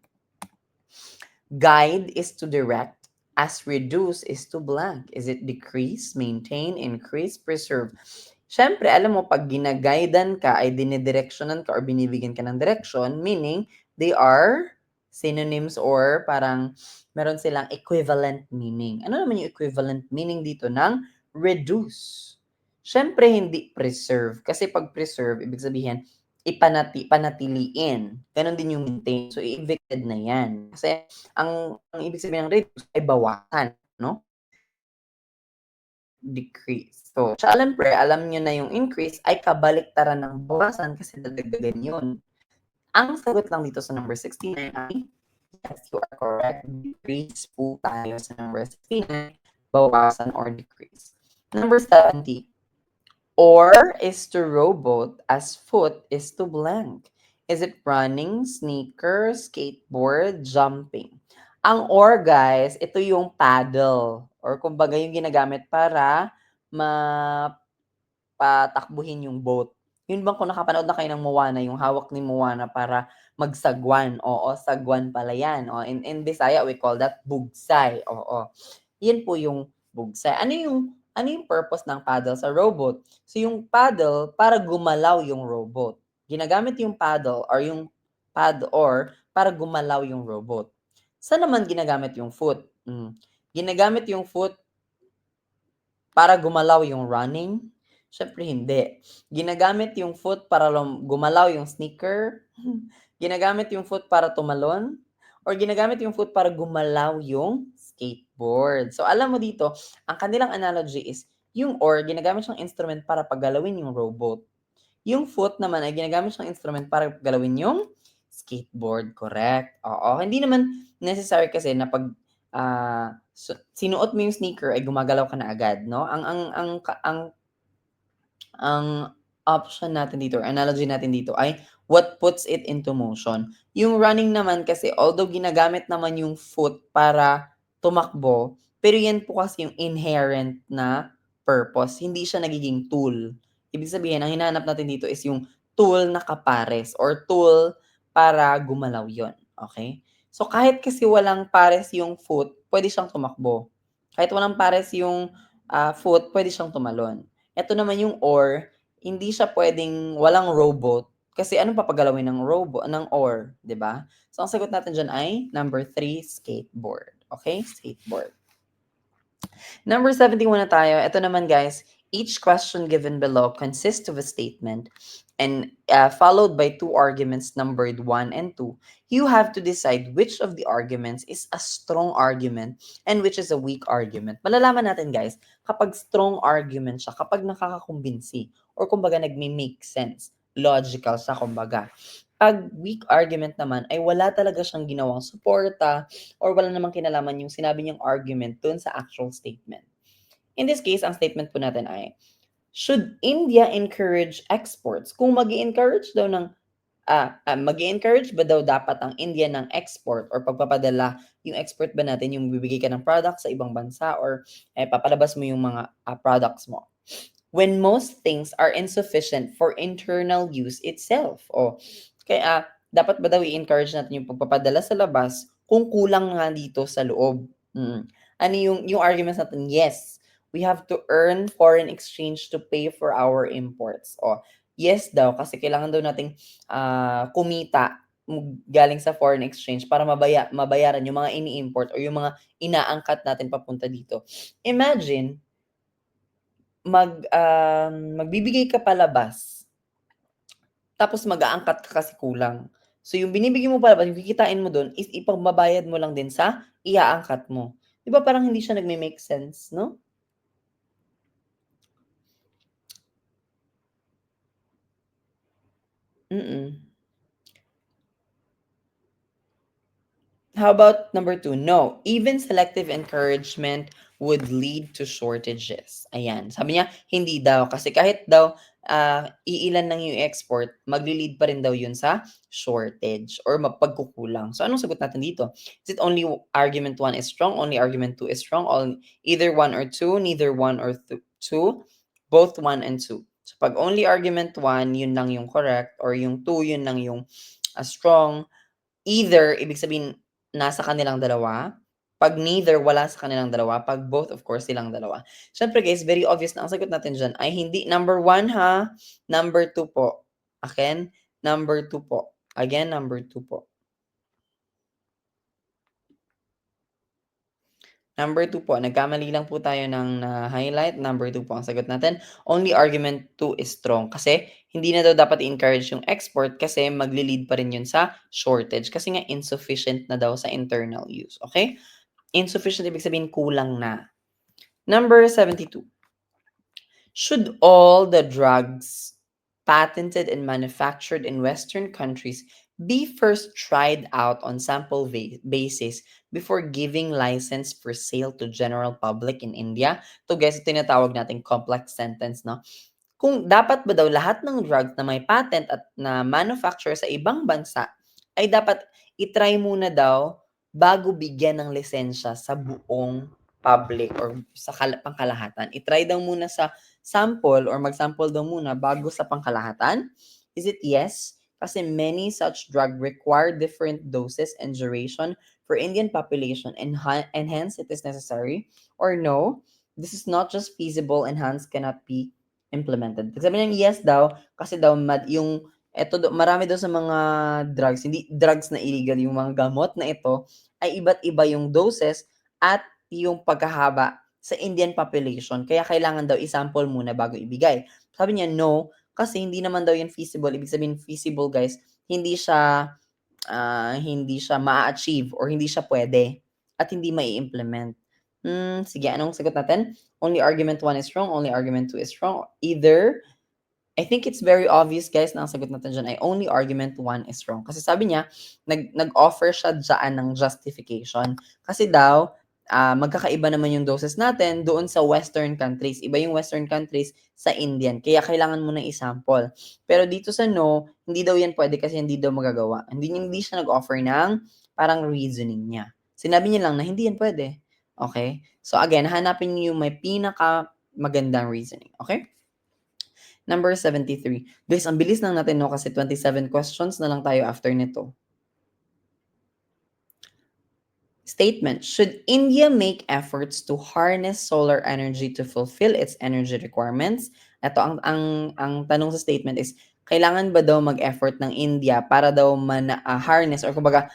Guide is to direct, as reduce is to blank. Is it decrease, maintain, increase, preserve? Siyempre, alam mo, pag ginaguidan ka, ay dinidireksyonan ka or binibigyan ka ng direction, meaning they are synonyms or parang meron silang equivalent meaning. Ano naman yung equivalent meaning dito ng reduce? Siyempre, hindi preserve. Kasi pag preserve, ibig sabihin, panatiliin. Ganon din yung maintain. So, evicted na yan. Kasi, ang ibig sabihin ng reduce ay bawasan, no? Decrease. So, siyempre, alam nyo na yung increase ay kabaliktaran ng bawasan kasi dadagdagan yun. Ang sagot lang dito sa number 69 ay, yes, you are correct. Decrease po tayo sa number 69, bawasan or decrease. Number 70, or is to rowboat as foot is to blank. Is it running, sneaker, skateboard, jumping? Ang or, guys, ito yung paddle. Or kumbaga yung ginagamit para mapatakbuhin yung boat. Yun bang kung nakapanood na kayo ng Moana, yung hawak ni Moana para magsagwan. Oo, sagwan pala yan. O, in Bisaya, we call that bugsay. Oo. Yan po yung bugsay. Ano yung purpose ng paddle sa rowboat? So, yung paddle, para gumalaw yung rowboat. Ginagamit yung paddle or yung pad or para gumalaw yung rowboat. Saan naman ginagamit yung foot? Ginagamit yung foot para gumalaw yung running? Siyempre hindi. Ginagamit yung foot para gumalaw yung sneaker? Ginagamit yung foot para tumalon? Or ginagamit yung foot para gumalaw yung skateboard? So, alam mo dito, ang kanilang analogy is, yung or, ginagamit siyang instrument para paggalawin yung rowboat. Yung foot naman ay ginagamit siyang instrument para galawin yung skateboard, correct? Oo, hindi naman necessary kasi na pag sinuot mo yung sneaker ay gumagalaw ka na agad, no? Ang option natin dito or analogy natin dito ay what puts it into motion. Yung running naman kasi although ginagamit naman yung foot para tumakbo, pero yan po kasi yung inherent na purpose. Hindi siya nagiging tool. Ibig sabihin, ang hinahanap natin dito is yung tool na kapares or tool para gumalaw yon. Okay? So kahit kasi walang pares yung foot, pwede siyang tumakbo. Kahit walang pares yung foot, pwede siyang tumalon. Ito naman yung or, hindi siya pwedeng walang robot kasi anong papagalawin ng robot ng or, 'di ba? So ang sagot natin diyan ay number 3, skateboard. Okay? Skateboard. Number 71 na tayo. Ito naman, guys, each question given below consists of a statement and followed by two arguments numbered 1 and 2. You have to decide which of the arguments is a strong argument and which is a weak argument. Malalaman natin, guys, kapag strong argument siya, kapag nakakakumbinsi or kumbaga nagme-make sense, logical siya kumbaga. Pag weak argument naman ay wala talaga siyang ginawang suporta or wala namang kinalaman yung sinabi niyang argument dun sa actual statement. In this case, ang statement po natin ay, should India encourage exports? Kung mag-encourage daw ng mag-encourage ba daw dapat ang India ng export or pagpapadala, yung export ba natin yung bibigay ka ng product sa ibang bansa or papalabas mo yung mga products mo? When most things are insufficient for internal use itself. O, kaya dapat ba daw i-encourage natin yung pagpapadala sa labas kung kulang nga dito sa loob? Ano yung arguments natin? Yes, we have to earn foreign exchange to pay for our imports. O, yes daw, kasi kailangan daw nating kumita galing sa foreign exchange para mabayaran yung mga ini-import or yung mga inaangkat natin papunta dito. Imagine, magbibigay ka palabas, tapos mag-aangkat ka kasi kulang. So, yung binibigay mo palabas, yung kikitain mo dun is ipagbabayad mo lang din sa iaangkat mo. 'Di ba parang hindi siya nagme-make sense, no? Mm. How about number 2? No, even selective encouragement would lead to shortages. Ayan, sabi niya hindi daw kasi kahit daw, iilan lang yung export, magli-lead pa rin daw yun sa shortage or pagkukulang. So, anong sagot natin dito? Is it only argument 1 is strong, only argument 2 is strong, either 1 or 2, neither 1 or 2, both 1 and 2? So, 'pag only argument 1, yun lang yung correct or yung 2, yun lang yung, strong. Either, ibig sabihin nasa kanilang dalawa. 'Pag neither, wala sa kanilang dalawa. 'Pag both, of course, silang dalawa. Siyempre guys, very obvious na ang sagot natin diyan ay hindi number 1 ha, number 2 po. Again, number 2 po. Again, number 2 po. Number 2 po, nagkamali lang po tayo ng na-highlight. Number 2 po ang sagot natin. Only argument 2 is strong kasi hindi na daw dapat i-encourage yung export kasi magli-lead pa rin yun sa shortage kasi nga insufficient na daw sa internal use. Okay? Insufficient ibig sabihin kulang na. Number 72. Should all the drugs patented and manufactured in Western countries be first tried out on sample basis before giving license for sale to general public in India? To guys, tinatawag nating complex sentence, no? Kung dapat ba daw lahat ng drugs na may patent at na manufacture sa ibang bansa ay dapat i-try muna daw bago bigyan ng lisensya sa buong public or sa pangkalahatan. I-try daw muna sa sample or mag-sample daw muna bago sa pangkalahatan? Is it yes? Kasi many such drug require different doses and duration for Indian population and hence it is necessary? Or no, this is not just feasible and hence cannot be implemented. Sabi niya yes daw kasi daw yung marami daw sa mga drugs, hindi drugs na illegal, yung mga gamot na ito ay iba't iba yung doses at yung pagkahaba sa Indian population. Kaya kailangan daw i-sample muna bago ibigay. Sabi niya no, kasi hindi naman daw yan feasible. Ibig sabihin feasible guys, hindi siya ma-achieve or hindi siya pwede at hindi mai-implement. Sige, anong sagot natin? Only argument 1 is wrong, only argument 2 is wrong. Either, I think it's very obvious guys na ang sagot natin dyan ay only argument 1 is wrong. Kasi sabi niya, nag-offer siya dyan ng justification. Kasi daw, magkakaiba naman yung doses natin doon sa Western countries. Iba yung Western countries sa Indian. Kaya kailangan mo na i-sample. Pero dito sa no, hindi daw yan pwede kasi hindi daw magagawa. Hindi siya nag-offer ng parang reasoning niya. Sinabi niya lang na hindi yan pwede. Okay? So again, hanapin niyo yung may pinaka magandang reasoning. Okay? Number 73. Guys, ang bilis lang natin no kasi 27 questions na lang tayo after nito. Statement. Should India make efforts to harness solar energy to fulfill its energy requirements? Ito ang tanong sa statement is kailangan ba daw mag-effort ng India para daw harness or kumbaga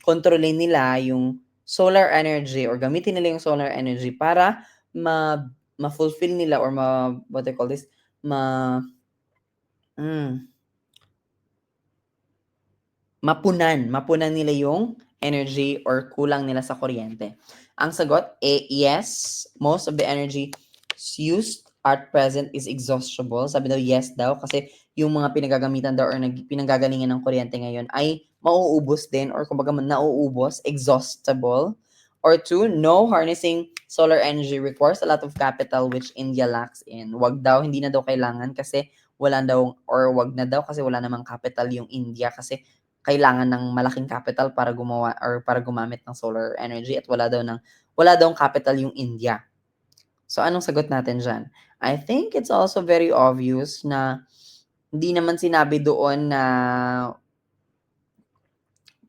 kontrolin nila yung solar energy or gamitin nila yung solar energy para ma-fulfill nila or what do you call this? Mapunan nila yung energy or kulang nila sa kuryente. Ang sagot, yes, most of the energy used at present is exhaustible. Sabi daw, yes daw, kasi yung mga pinagagamitan daw or pinanggagalingan ng kuryente ngayon ay mauubos din or kumbaga nauubos, exhaustible. Or two, no, harnessing solar energy requires a lot of capital which India lacks in. Wag daw, hindi na daw kailangan kasi wala daw, or wag na daw kasi wala namang capital yung India kasi kailangan ng malaking capital para gumawa or para gumamit ng solar energy at wala daw capital yung India. So, anong sagot natin dyan? I think it's also very obvious na hindi naman sinabi doon na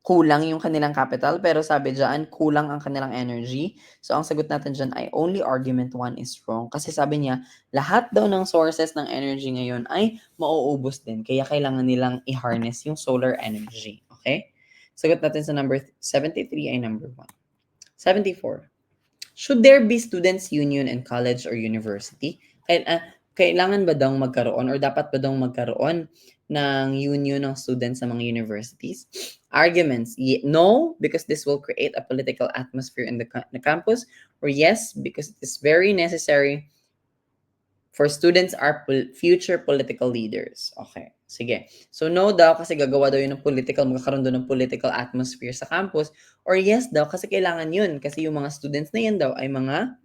kulang yung kanilang capital, pero sabi dyan, kulang ang kanilang energy. So, ang sagot natin dyan ay only argument 1 is wrong. Kasi sabi niya, lahat daw ng sources ng energy ngayon ay mauubos din. Kaya kailangan nilang i-harness yung solar energy. Okay? Sagot natin sa number 73 ay number 1. 74. Should there be students' union in college or university? Kailangan ba daw magkaroon or dapat ba daw magkaroon ng union ng students sa mga universities? Arguments, no, because this will create a political atmosphere in the campus, or yes, because it is very necessary for students are future political leaders. Okay, sige. So no daw kasi gagawa daw yun ng magkakaroon daw ng political atmosphere sa campus. Or yes daw kasi kailangan yun kasi yung mga students na yan daw ay mga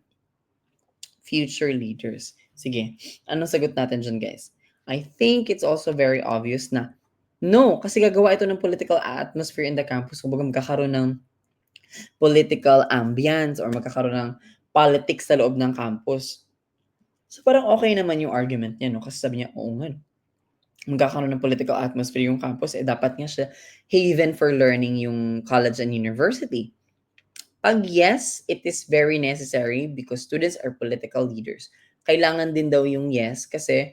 future leaders. Sige, anong sagot natin dyan guys? I think it's also very obvious na no, kasi gagawa ito ng political atmosphere in the campus. Kung magkakaroon ng political ambience or magkakaroon ng politics sa loob ng campus. So, parang okay naman yung argument niya, no? Kasi sabi niya, oo nga, magkakaroon ng political atmosphere yung campus, dapat nga siya haven for learning yung college and university. Pag yes, it is very necessary because students are political leaders. Kailangan din daw yung yes kasi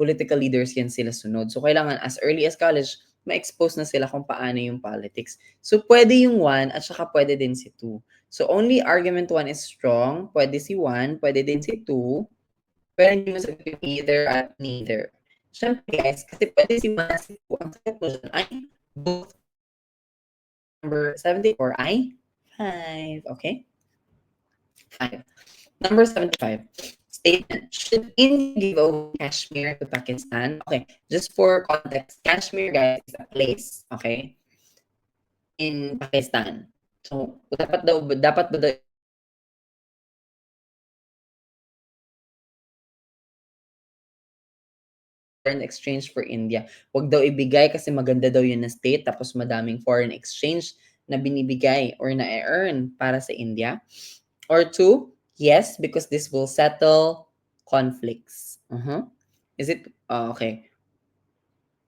political leaders yan sila sunod. So, kailangan as early as college, ma-expose na sila kung paano yung politics. So, pwede yung 1 at saka pwede din si 2. So, only argument 1 is strong. Pwede si 1, pwede din si 2. Pero hindi mo sagot yung either at neither. Siyempre guys, kasi pwede si 1 at si 2. Ang sagot mo dyan ay both. Number 74 ay 5. Okay? 5. Number 75. Statement. Should India give over Kashmir to Pakistan? Okay. Just for context, Kashmir, guys, is a place. Okay? In Pakistan. So, dapat ba daw foreign exchange for India. Wag daw ibigay kasi maganda daw yun na state tapos madaming foreign exchange na binibigay or na-earn para sa India. Or 2, yes, because this will settle conflicts. Is it? Okay.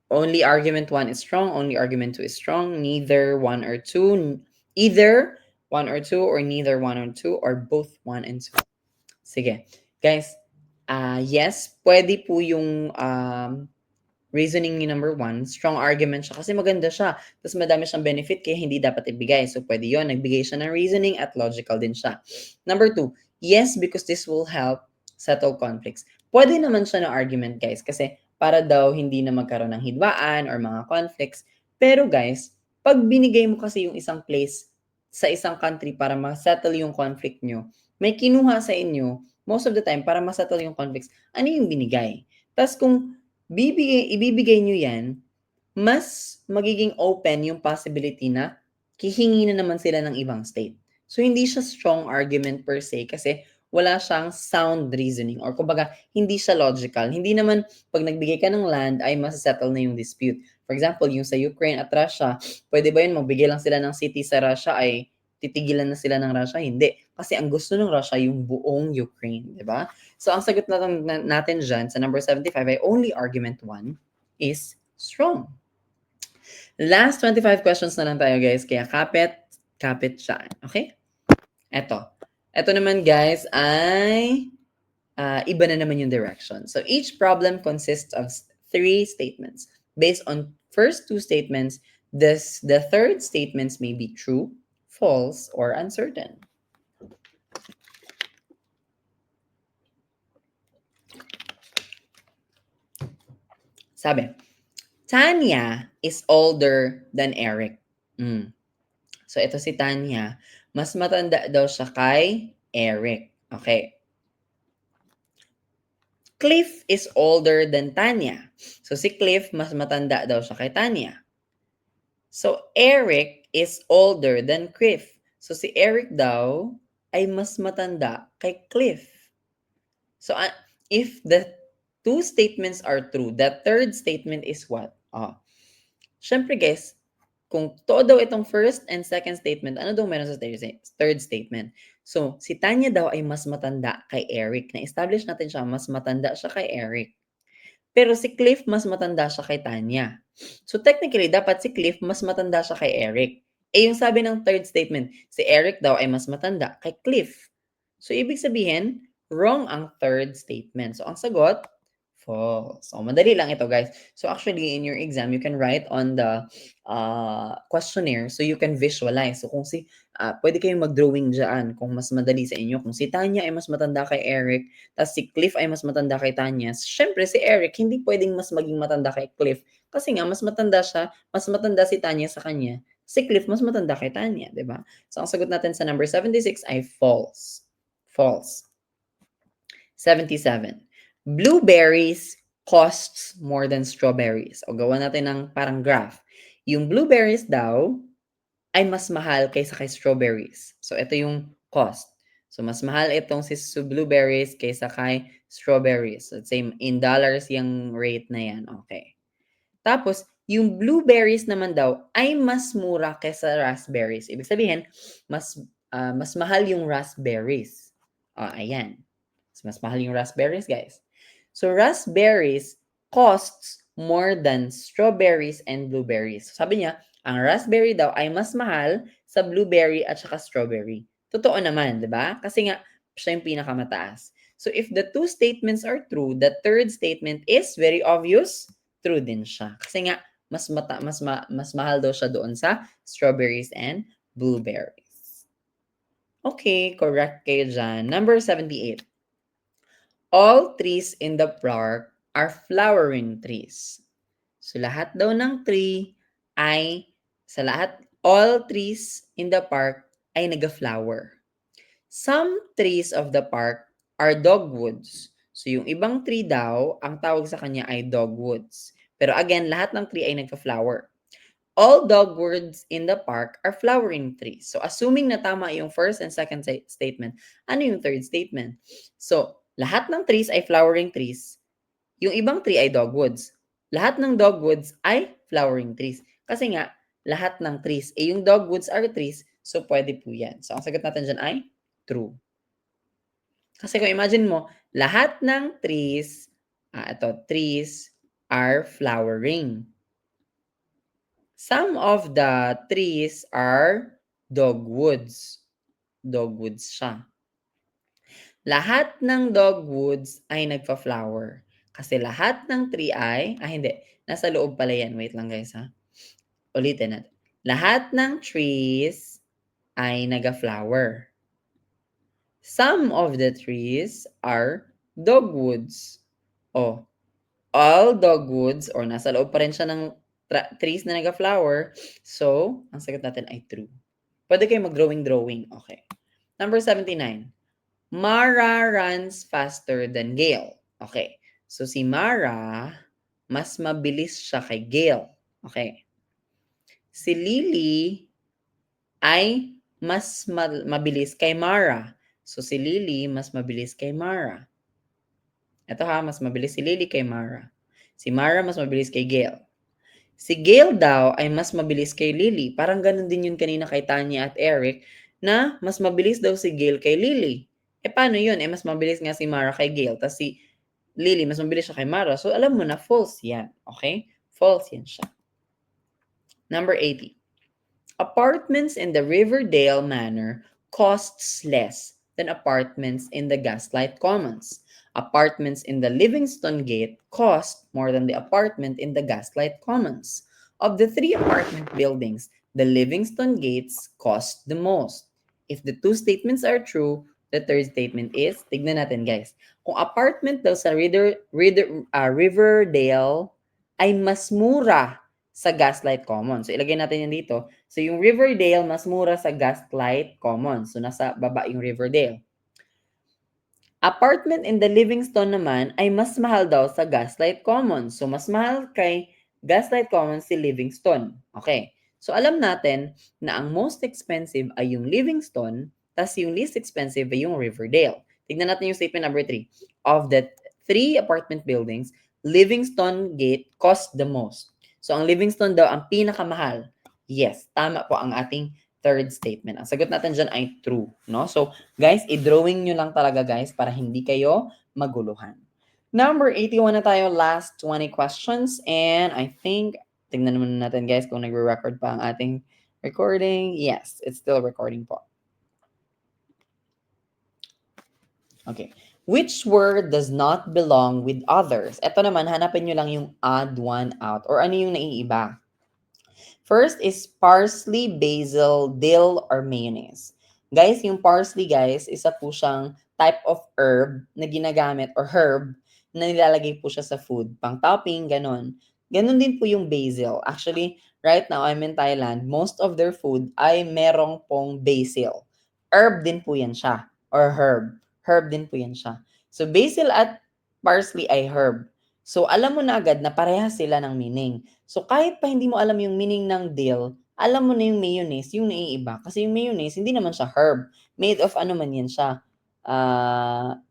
Only argument 1 is strong, only argument 2 is strong, neither 1 or 2, either 1 or 2, or neither 1 or 2, or both 1 and 2. Sige. Guys, yes, pwede po yung reasoning ni number 1, strong argument siya kasi maganda siya. Tapos madami siyang benefit kaya hindi dapat ibigay. So pwede yun, nagbigay siya ng reasoning at logical din siya. Number 2, yes, because this will help settle conflicts. Pwede naman siya na argument guys kasi para daw hindi na magkaroon ng hidwaan or mga conflicts. Pero guys, pag binigay mo kasi yung isang place sa isang country para ma-settle yung conflict nyo, may kinuha sa inyo, most of the time, para ma-settle yung conflicts, ano yung binigay? Tapos kung ibibigay nyo yan, mas magiging open yung possibility na hihingi na naman sila ng ibang state. So, hindi siya strong argument per se kasi wala siyang sound reasoning or kumbaga, hindi siya logical. Hindi naman pag nagbigay ka ng land ay masasettle na yung dispute. For example, yung sa Ukraine at Russia, pwede ba yun magbigay lang sila ng city sa Russia ay titigilan na sila ng Russia? Hindi. Kasi ang gusto ng Russia yung buong Ukraine, di ba? So, ang sagot natin dyan sa number 75 ay only argument 1 is strong. Last 25 questions na lang tayo, guys. Kaya kapit siya. Okay? Ito naman, guys, ay iba na naman yung direction. So, each problem consists of 3 statements. Based on first 2 statements, the third statements may be true, false, or uncertain. Sabi, Tanya is older than Eric. So, ito si Tanya. Mas matanda daw siya kay Eric. Okay. Cliff is older than Tanya. So, si Cliff, mas matanda daw siya kay Tanya. So, Eric is older than Cliff. So, si Eric daw ay mas matanda kay Cliff. So, if the two statements are true, the third statement is what? Syempre guys, kung totoo daw itong first and second statement, ano daw meron sa third statement? So, si Tanya daw ay mas matanda kay Eric. Na-establish natin siya, mas matanda siya kay Eric. Pero si Cliff, mas matanda siya kay Tanya. So, technically, dapat si Cliff, mas matanda siya kay Eric. Yung sabi ng third statement, si Eric daw ay mas matanda kay Cliff. So, ibig sabihin, wrong ang third statement. So, ang sagot, false. So, madali lang ito, guys. So, actually, in your exam, you can write on the questionnaire so you can visualize. So, kung pwede kayong mag-drawing dyan kung mas madali sa inyo. Kung si Tanya ay mas matanda kay Eric, tapos si Cliff ay mas matanda kay Tanya, syempre si Eric hindi pwedeng mas maging matanda kay Cliff. Kasi nga, mas matanda siya, mas matanda si Tanya sa kanya. Si Cliff, mas matanda kay Tanya, di ba? So, ang sagot natin sa number 76 ay false. False. 77. Blueberries costs more than strawberries. O gawa natin ng parang graph. Yung blueberries daw ay mas mahal kaysa kay strawberries. So, ito yung cost. So, mas mahal itong si blueberries kaysa kay strawberries. Let's say, in dollars yung rate na yan. Okay. Tapos, yung blueberries naman daw ay mas mura kaysa raspberries. Ibig sabihin, mas mahal yung raspberries. Ayan. Mas mahal yung raspberries, guys. So, raspberries costs more than strawberries and blueberries. So, sabi niya, ang raspberry daw ay mas mahal sa blueberry at saka strawberry. Totoo naman, di ba? Kasi nga, siya yung pinakamataas. So, if the two statements are true, the third statement is very obvious, true din siya. Kasi nga, mas mahal daw siya doon sa strawberries and blueberries. Okay, correct kayo dyan. Number 78. All trees in the park are flowering trees. So, lahat daw ng tree ay, all trees in the park ay nag-flower. Some trees of the park are dogwoods. So, yung ibang tree daw, ang tawag sa kanya ay dogwoods. Pero again, lahat ng tree ay nagka-flower. All dogwoods in the park are flowering trees. So, assuming na tama yung first and second statement, ano yung third statement? So, lahat ng trees ay flowering trees. Yung ibang tree ay dogwoods. Lahat ng dogwoods ay flowering trees. Kasi nga, lahat ng trees, yung dogwoods are trees, so pwede po yan. So, ang sagot natin dyan ay true. Kasi kung imagine mo, lahat ng trees, trees are flowering. Some of the trees are dogwoods. Dogwoods siya. Lahat ng dogwoods ay nagpa-flower. Kasi lahat ng tree ay, hindi, nasa loob pala yan. Wait lang guys ha. Ulitin natin. Lahat ng trees ay naga-flower. Some of the trees are dogwoods. All dogwoods or nasa loob pa rin siya ng trees na naga-flower. So, ang sagot natin ay true. Pwede kayo mag-drawing. Okay. Number 79. Mara runs faster than Gail. Okay. So, si Mara, mas mabilis siya kay Gail. Okay. Si Lily ay mas mabilis kay Mara. So, si Lily mas mabilis kay Mara. Ito ha, mas mabilis si Lily kay Mara. Si Mara mas mabilis kay Gail. Si Gail daw ay mas mabilis kay Lily. Parang ganun din yun kanina kay Tanya at Eric na mas mabilis daw si Gail kay Lily. Paano yun? Mas mabilis nga si Mara kay Gail. Tapos si Lily, mas mabilis siya kay Mara. So, alam mo na, false yan. Okay? False yan siya. Number 80. Apartments in the Riverdale Manor costs less than apartments in the Gaslight Commons. Apartments in the Livingston Gate cost more than the apartment in the Gaslight Commons. Of the three apartment buildings, the Livingston Gates cost the most. If the two statements are true, the third statement is, tignan natin guys, kung apartment daw sa Riverdale ay mas mura sa Gaslight Commons. So, ilagay natin yan dito. So, yung Riverdale, mas mura sa Gaslight Commons. So, nasa baba yung Riverdale. Apartment in the Livingston naman ay mas mahal daw sa Gaslight Commons. So, mas mahal kay Gaslight Commons si Livingston. Okay. So, alam natin na ang most expensive ay yung Livingston, tas yung least expensive ay yung Riverdale. Tignan natin yung statement number 3. Of the 3 apartment buildings, Livingston Gate cost the most. So, ang Livingston daw ang pinakamahal. Yes, tama po ang ating third statement. Ang sagot natin dyan ay true. No? So, guys, i-drawing nyo lang talaga guys para hindi kayo maguluhan. Number 81 na tayo, last 20 questions. And I think, tingnan naman natin guys kung nagre-record pa ang ating recording. Yes, it's still recording po. Okay. Which word does not belong with others? Ito naman, hanapin nyo lang yung odd one out or ano yung naiiba. First is parsley, basil, dill, or mayonnaise. Guys, yung parsley, guys, isa po siyang type of herb na ginagamit or herb na nilalagay po siya sa food. Pang topping, ganon. Ganon din po yung basil. Actually, right now, I'm in Thailand. Most of their food ay merong pong basil. Herb din po yan siya. Or herb. Herb din po yan siya. So, basil at parsley ay herb. So, alam mo na agad na parehas sila ng meaning. So, kahit pa hindi mo alam yung meaning ng dill, alam mo na yung mayonnaise, yung naiiba. Kasi yung mayonnaise, hindi naman siya herb. Made of ano man yan siya,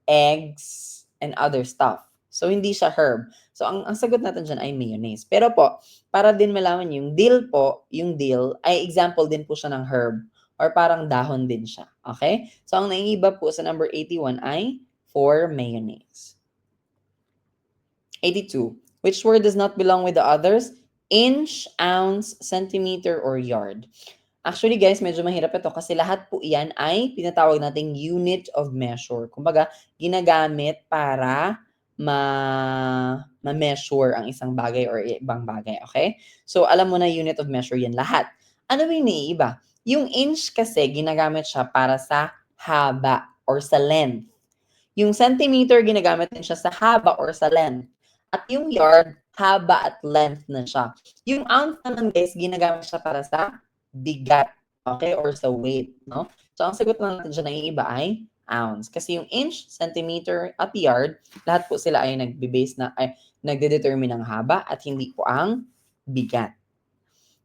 eggs and other stuff. So, hindi siya herb. So, ang sagot natin dyan ay mayonnaise. Pero po, para din malaman yung dill po, yung dill, ay example din po siya ng herb or parang dahon din siya. Okay? So, ang naiiba po sa number 81 ay for mayonnaise. 82. Which word does not belong with the others? Inch, ounce, centimeter, or yard. Actually guys, medyo mahirap ito kasi lahat po iyan ay pinatawag nating unit of measure. Kumbaga, ginagamit para ma-measure ang isang bagay or ibang bagay. Okay? So, alam mo na unit of measure yan lahat. Ano yung naiiba? Yung inch kasi ginagamit siya para sa haba or sa length. Yung centimeter, ginagamit din siya sa haba or sa length. At yung yard, haba at length na siya. Yung ounce naman guys, ginagamit siya para sa bigat, okay? Or sa weight, no? So, ang sagot lang natin siya na iiba ay ounce. Kasi yung inch, centimeter, at yard, lahat po sila ay nagde-determine ng haba at hindi po ang bigat.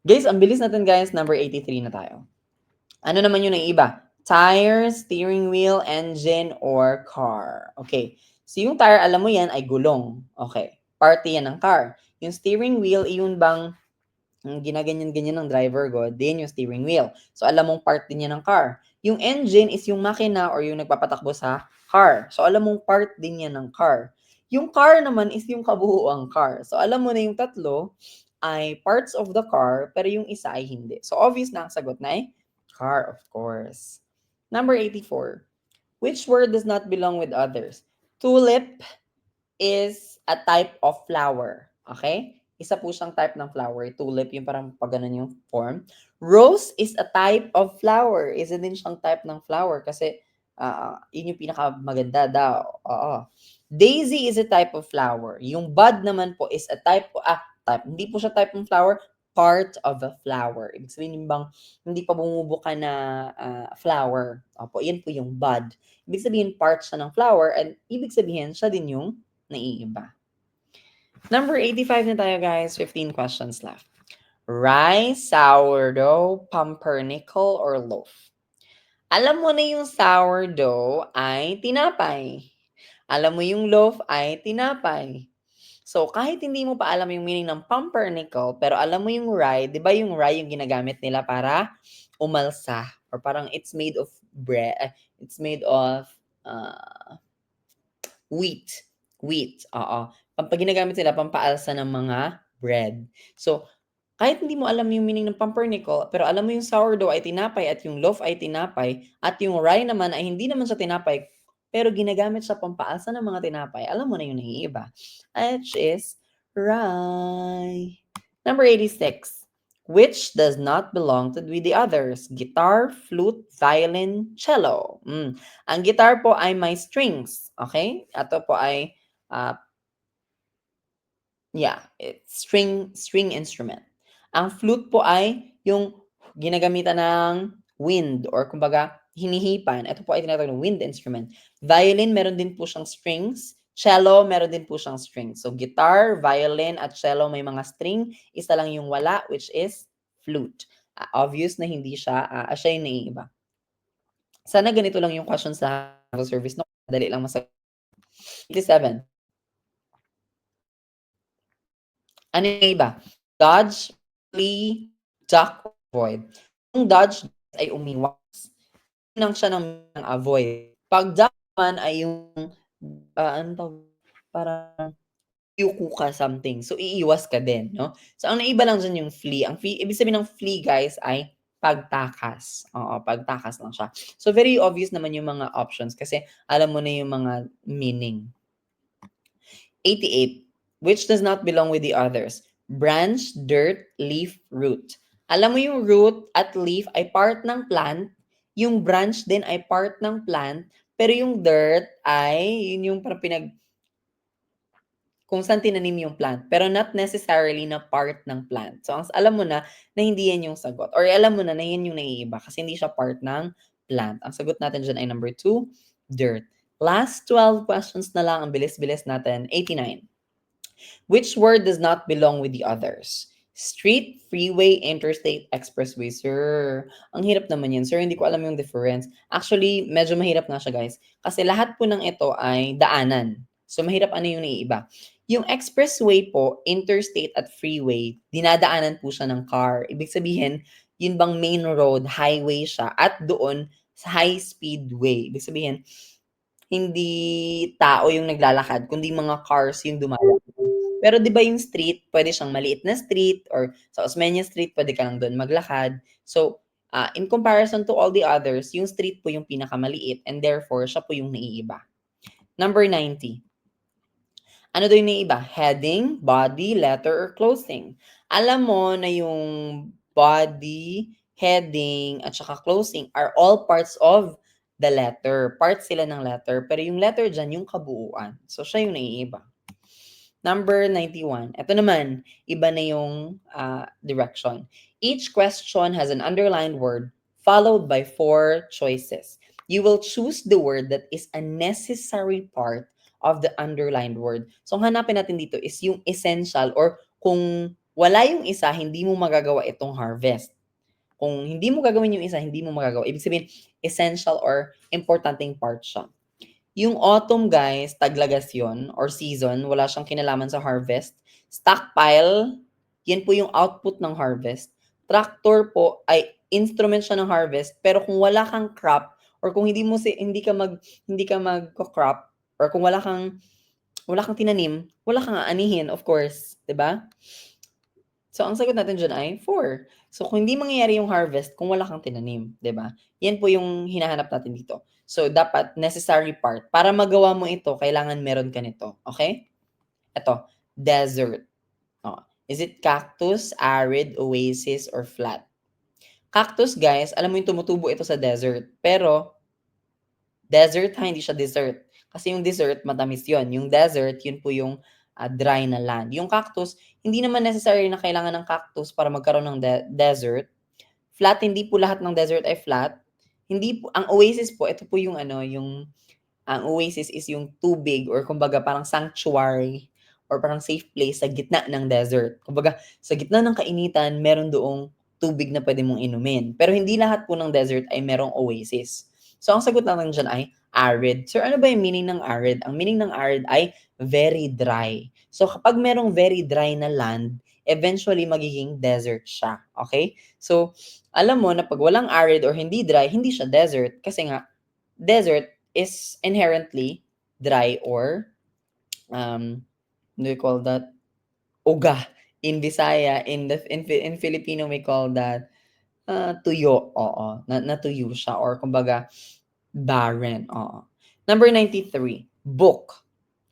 Guys, ang bilis natin guys, number 83 na tayo. Ano naman yung naiiba? Tire, steering wheel, engine, or car. Okay. So, yung tire, alam mo yan, ay gulong. Okay. Parte yan ng car. Yung steering wheel, yun bang ginaganyan-ganyan ng driver ko, din yung steering wheel. So, alam mong part din yan ng car. Yung engine is yung makina or yung nagpapatakbo sa car. So, alam mong part din yan ng car. Yung car naman is yung kabuuang car. So, alam mo na yung tatlo ay parts of the car, pero yung isa ay hindi. So, obvious na ang sagot na ay car, of course. Number 84. Which word does not belong with others? Tulip is a type of flower. Okay? Isa po siyang type ng flower. Tulip, yung parang pag ganun yung form. Rose is a type of flower. Isa din siyang type ng flower kasi yun yung pinakamaganda daw. Oo. Daisy is a type of flower. Yung bud naman po is a type, hindi po siya type ng flower, part of a flower. Ibig sabihin yung bang hindi pa bumubuka na flower. Opo, yan po yung bud. Ibig sabihin part siya ng flower and ibig sabihin siya din yung naiiba. Number 85 na tayo guys. 15 questions left. Rice, sourdough, pumpernickel, or loaf? Alam mo na yung sourdough ay tinapay. Alam mo yung loaf ay tinapay. So, kahit hindi mo pa alam yung meaning ng pumpernickel, pero alam mo yung rye, di ba yung rye yung ginagamit nila para umalsa? Or parang it's made of bread, it's made of wheat. Wheat, oo. Pag ginagamit nila, pampaalsa ng mga bread. So, kahit hindi mo alam yung meaning ng pumpernickel, pero alam mo yung sourdough ay tinapay at yung loaf ay tinapay, at yung rye naman ay hindi naman siya tinapay, pero ginagamit siya pampaalsa ng mga tinapay, alam mo na yung naiiba. Which is rye. Number 86. Which does not belong to with the others? Guitar, flute, violin, cello. Ang guitar po ay may strings. Okay? Ito po ay, it's string instrument. Ang flute po ay yung ginagamitan ng wind or kumbaga hinihipan, ito po ay tinatawag na wind instrument. Violin, meron din po siyang strings. Cello, meron din po siyang strings. So, guitar, violin, at cello may mga string. Isa lang yung wala, which is flute. Obvious na hindi siya, siya yung naiiba. Sana ganito lang yung question sa service, no? Dali lang masagot. 87. Ano yung iba? Dodge, flee, duck, avoid. Yung dodge ay umiwas. Nang siya ng avoid. Pag duck naman ay yung, ano tawag, parang yuko ka something. So, iiwas ka din, no? So, ang naiba lang dyan yung flee. Ang flee, ibig sabihin ng flee, guys, ay pagtakas. Oo, pagtakas lang siya. So, very obvious naman yung mga options kasi alam mo na yung mga meaning. 88. Which does not belong with the others? Branch, dirt, leaf, root. Alam mo yung root at leaf ay part ng plant. Yung branch din ay part ng plant. Pero yung dirt ay, yun yung parang kung saan tinanim yung plant. Pero not necessarily na part ng plant. So, alam mo na hindi yan yung sagot. Or alam mo na yan yung naiiba kasi hindi siya part ng plant. Ang sagot natin dyan ay number 2, dirt. Last 12 questions na lang. Ang bilis-bilis natin. 89. Which word does not belong with the others? Street, freeway, interstate, expressway. Sir, ang hirap naman yun. Sir, hindi ko alam yung difference. Actually, medyo mahirap nga siya, guys. Kasi lahat po ng ito ay daanan. So, mahirap ano yung naiiba. Yung expressway po, interstate at freeway, dinadaanan po siya ng car. Ibig sabihin, yun bang main road, highway siya, at doon, sa high-speed way. Ibig sabihin, hindi tao yung naglalakad, kundi mga cars yung dumalakad. Pero 'di ba yung street, pwede siyang maliit na street or sa Osmeña Street pwede ka lang do'n maglakad. So, in comparison to all the others, yung street po yung pinakamaliit and therefore siya po yung naiiba. Number 90. Ano daw yung naiiba? Heading, body, letter, or closing. Alam mo na yung body, heading, at saka closing are all parts of the letter. Parts sila ng letter. Pero yung letter dyan, yung kabuuan. So, siya yung naiiba. Number 91. Ito naman, iba na yung direction. Each question has an underlined word followed by 4 choices. You will choose the word that is a necessary part of the underlined word. So, ang hanapin natin dito is yung essential or kung wala yung isa, hindi mo magagawa itong harvest. Kung hindi mo gagawin yung isa, hindi mo magagawa. Ibig sabihin, essential or importanteng part siya. Yung autumn, guys, taglagas yun or season, wala siyang kinalaman sa harvest. Stockpile, yan po yung output ng harvest. Tractor po ay instrument siya ng harvest, pero kung wala kang crop or kung hindi ka magko-crop or kung wala kang tinanim, wala kang aanihin, of course, 'di ba? So, ang sagot natin diyan ay 4. So, kung hindi mangyayari yung harvest kung wala kang tinanim, 'di ba? Yan po yung hinahanap natin dito. So, dapat necessary part. Para magawa mo ito, kailangan meron ka nito. Okay? Ito, desert. Oh. Is it cactus, arid, oasis, or flat? Cactus, guys, alam mo yung tumutubo ito sa desert. Pero, desert ha, hindi siya desert. Kasi yung desert, matamis yon. Yung desert, yun po yung dry na land. Yung cactus, hindi naman necessary na kailangan ng cactus para magkaroon ng desert. Flat, hindi po lahat ng desert ay flat. Hindi po, ang oasis po, ito po yung ang oasis is yung tubig or kumbaga parang sanctuary or parang safe place sa gitna ng desert. Kumbaga, sa gitna ng kainitan, meron doong tubig na pwede mong inumin. Pero hindi lahat po ng desert ay merong oasis. So, ang sagot natin dyan ay arid. Sir, ano ba yung meaning ng arid? Ang meaning ng arid ay very dry. So, kapag merong very dry na land, eventually magiging desert siya. Okay? So, alam mo na pag walang arid or hindi dry, hindi siya desert kasi nga, desert is inherently dry or what do you call that? Uga in Bisaya, in Filipino we call that tuyo. Oo, natuyo siya or kumbaga barren. Oo. Number 93, book.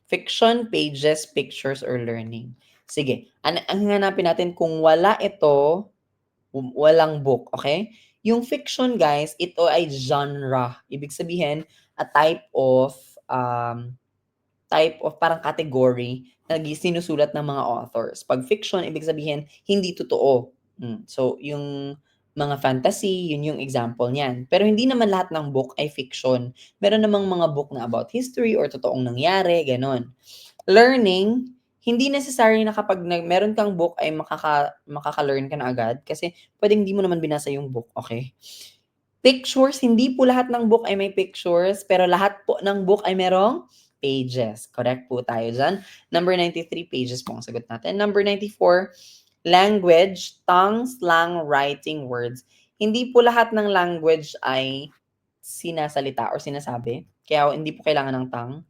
Fiction, pages, pictures, or learning. Sige, ang hanapin natin kung wala ito, walang book, okay? Yung fiction, guys, ito ay genre. Ibig sabihin, a type of parang category na sinusulat ng mga authors. Pag fiction, ibig sabihin, hindi totoo. So, yung mga fantasy, yun yung example niyan. Pero hindi naman lahat ng book ay fiction. Meron namang mga book na about history or totoong nangyari, ganon. Learning, hindi necessary na kapag meron kang book ay makaka-learn ka na agad kasi pwedeng hindi mo naman binasa yung book, okay? Pictures, hindi po lahat ng book ay may pictures, pero lahat po ng book ay merong pages. Correct po tayo dyan. Number 93, pages po ang sagot natin. Number 94, language, tongue, slang, writing, words. Hindi po lahat ng language ay sinasalita or sinasabi. Kaya hindi po kailangan ng tongue.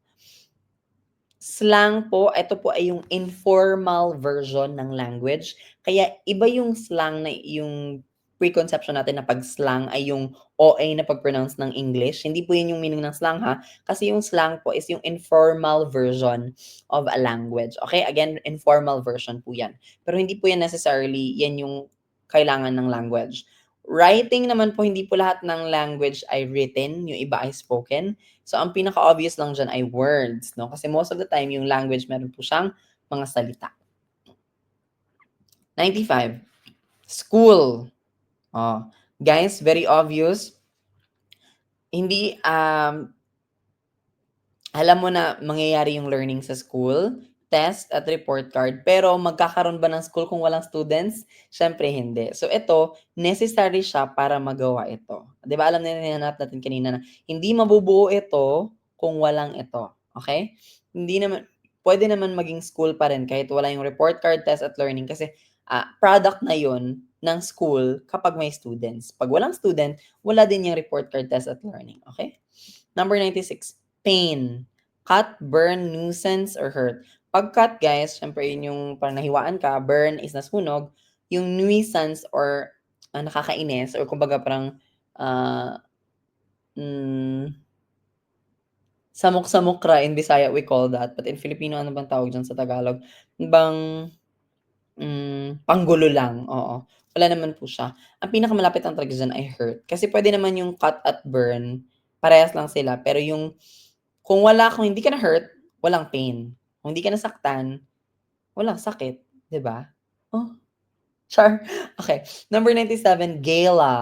Slang po, ito po ay yung informal version ng language. Kaya iba yung slang na yung preconception natin na pag slang ay yung OA na pag-pronounce ng English. Hindi po yun yung meaning ng slang ha. Kasi yung slang po is yung informal version of a language. Okay? Again, informal version po yan. Pero hindi po yan necessarily yan yung kailangan ng language. Writing naman po, hindi po lahat ng language ay written, yung iba ay spoken. So, ang pinaka-obvious lang dyan ay words, no? Kasi most of the time, yung language, meron po siyang mga salita. 95. School. Oh, guys, very obvious. Hindi, alam mo na mangyayari yung learning sa school, test at report card, pero magkakaroon ba ng school kung walang students? Siyempre hindi. So ito, necessary siya para magawa ito. 'Di ba alam na hinahanap natin kanina na hindi mabubuo ito kung walang ito. Okay? Hindi naman, pwede naman maging school pa rin kahit wala yung report card, test at learning kasi product na yun ng school kapag may students. Pag walang student, wala din yung report card, test at learning. Okay? Number 96, pain. Cut, burn, nuisance, or hurt. Pag cut, guys, syempre yun yung parang nahiwaan ka. Burn is nasunog. Yung nuisance or nakakainis or kumbaga parang uh, samok-samokra in Bisaya we call that. But in Filipino, ano bang tawag dyan sa Tagalog? Bang panggulo lang, oo. Wala naman po siya. Ang pinakamalapit lang talaga diyan ay hurt. Kasi pwede naman yung cut at burn, parehas lang sila. Pero yung kung hindi ka na-hurt, walang pain. Kung hindi ka nasaktan, walang sakit, 'di ba? Oh, char. Okay, number 97, gala.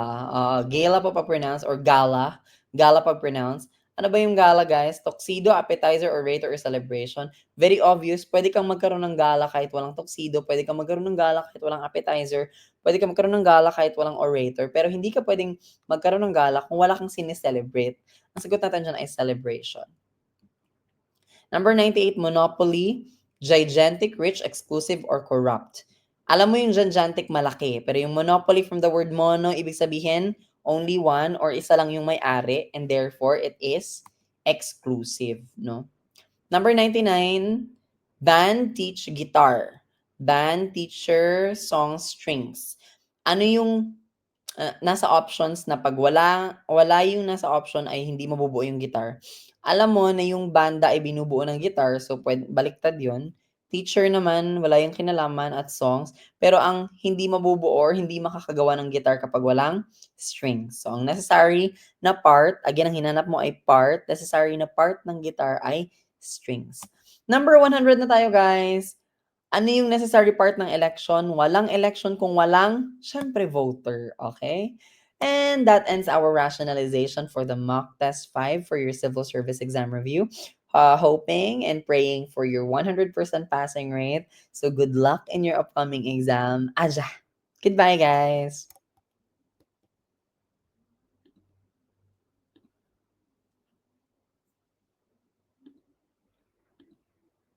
Gala po pa-pronounce or gala. Gala pag-pronounce. Ano ba yung gala, guys? Tuxedo, appetizer, orator, or celebration. Very obvious. Pwede kang magkaroon ng gala kahit walang tuxedo. Pwede kang magkaroon ng gala kahit walang appetizer. Pwede kang magkaroon ng gala kahit walang orator. Pero hindi ka pwedeng magkaroon ng gala kung wala kang sineselebrate. Ang sagot natin dyan ay celebration. Number 98, monopoly, gigantic, rich, exclusive, or corrupt. Alam mo yung gigantic malaki, pero yung monopoly from the word mono, ibig sabihin, only one or isa lang yung may-ari and therefore it is exclusive, no? Number 99, band, teach, guitar. Band, teacher, song, strings. Ano yung nasa options na pag wala yung nasa option ay hindi mabubuo yung guitar. Alam mo na yung banda ay binubuo ng guitar, so baliktad yun. Teacher naman, wala yung kinalaman at songs. Pero ang hindi mabubuo or hindi makakagawa ng guitar kapag walang strings. So, ang necessary na part, again, ang hinanap mo ay part. Necessary na part ng guitar ay strings. Number 100 na tayo, guys. Ano yung necessary part ng election? Walang election kung walang, syempre, voter. Okay? And that ends our rationalization for the mock test 5 for your civil service exam review. Hoping and praying for your 100% passing rate. So good luck in your upcoming exam. Aja! Goodbye, guys!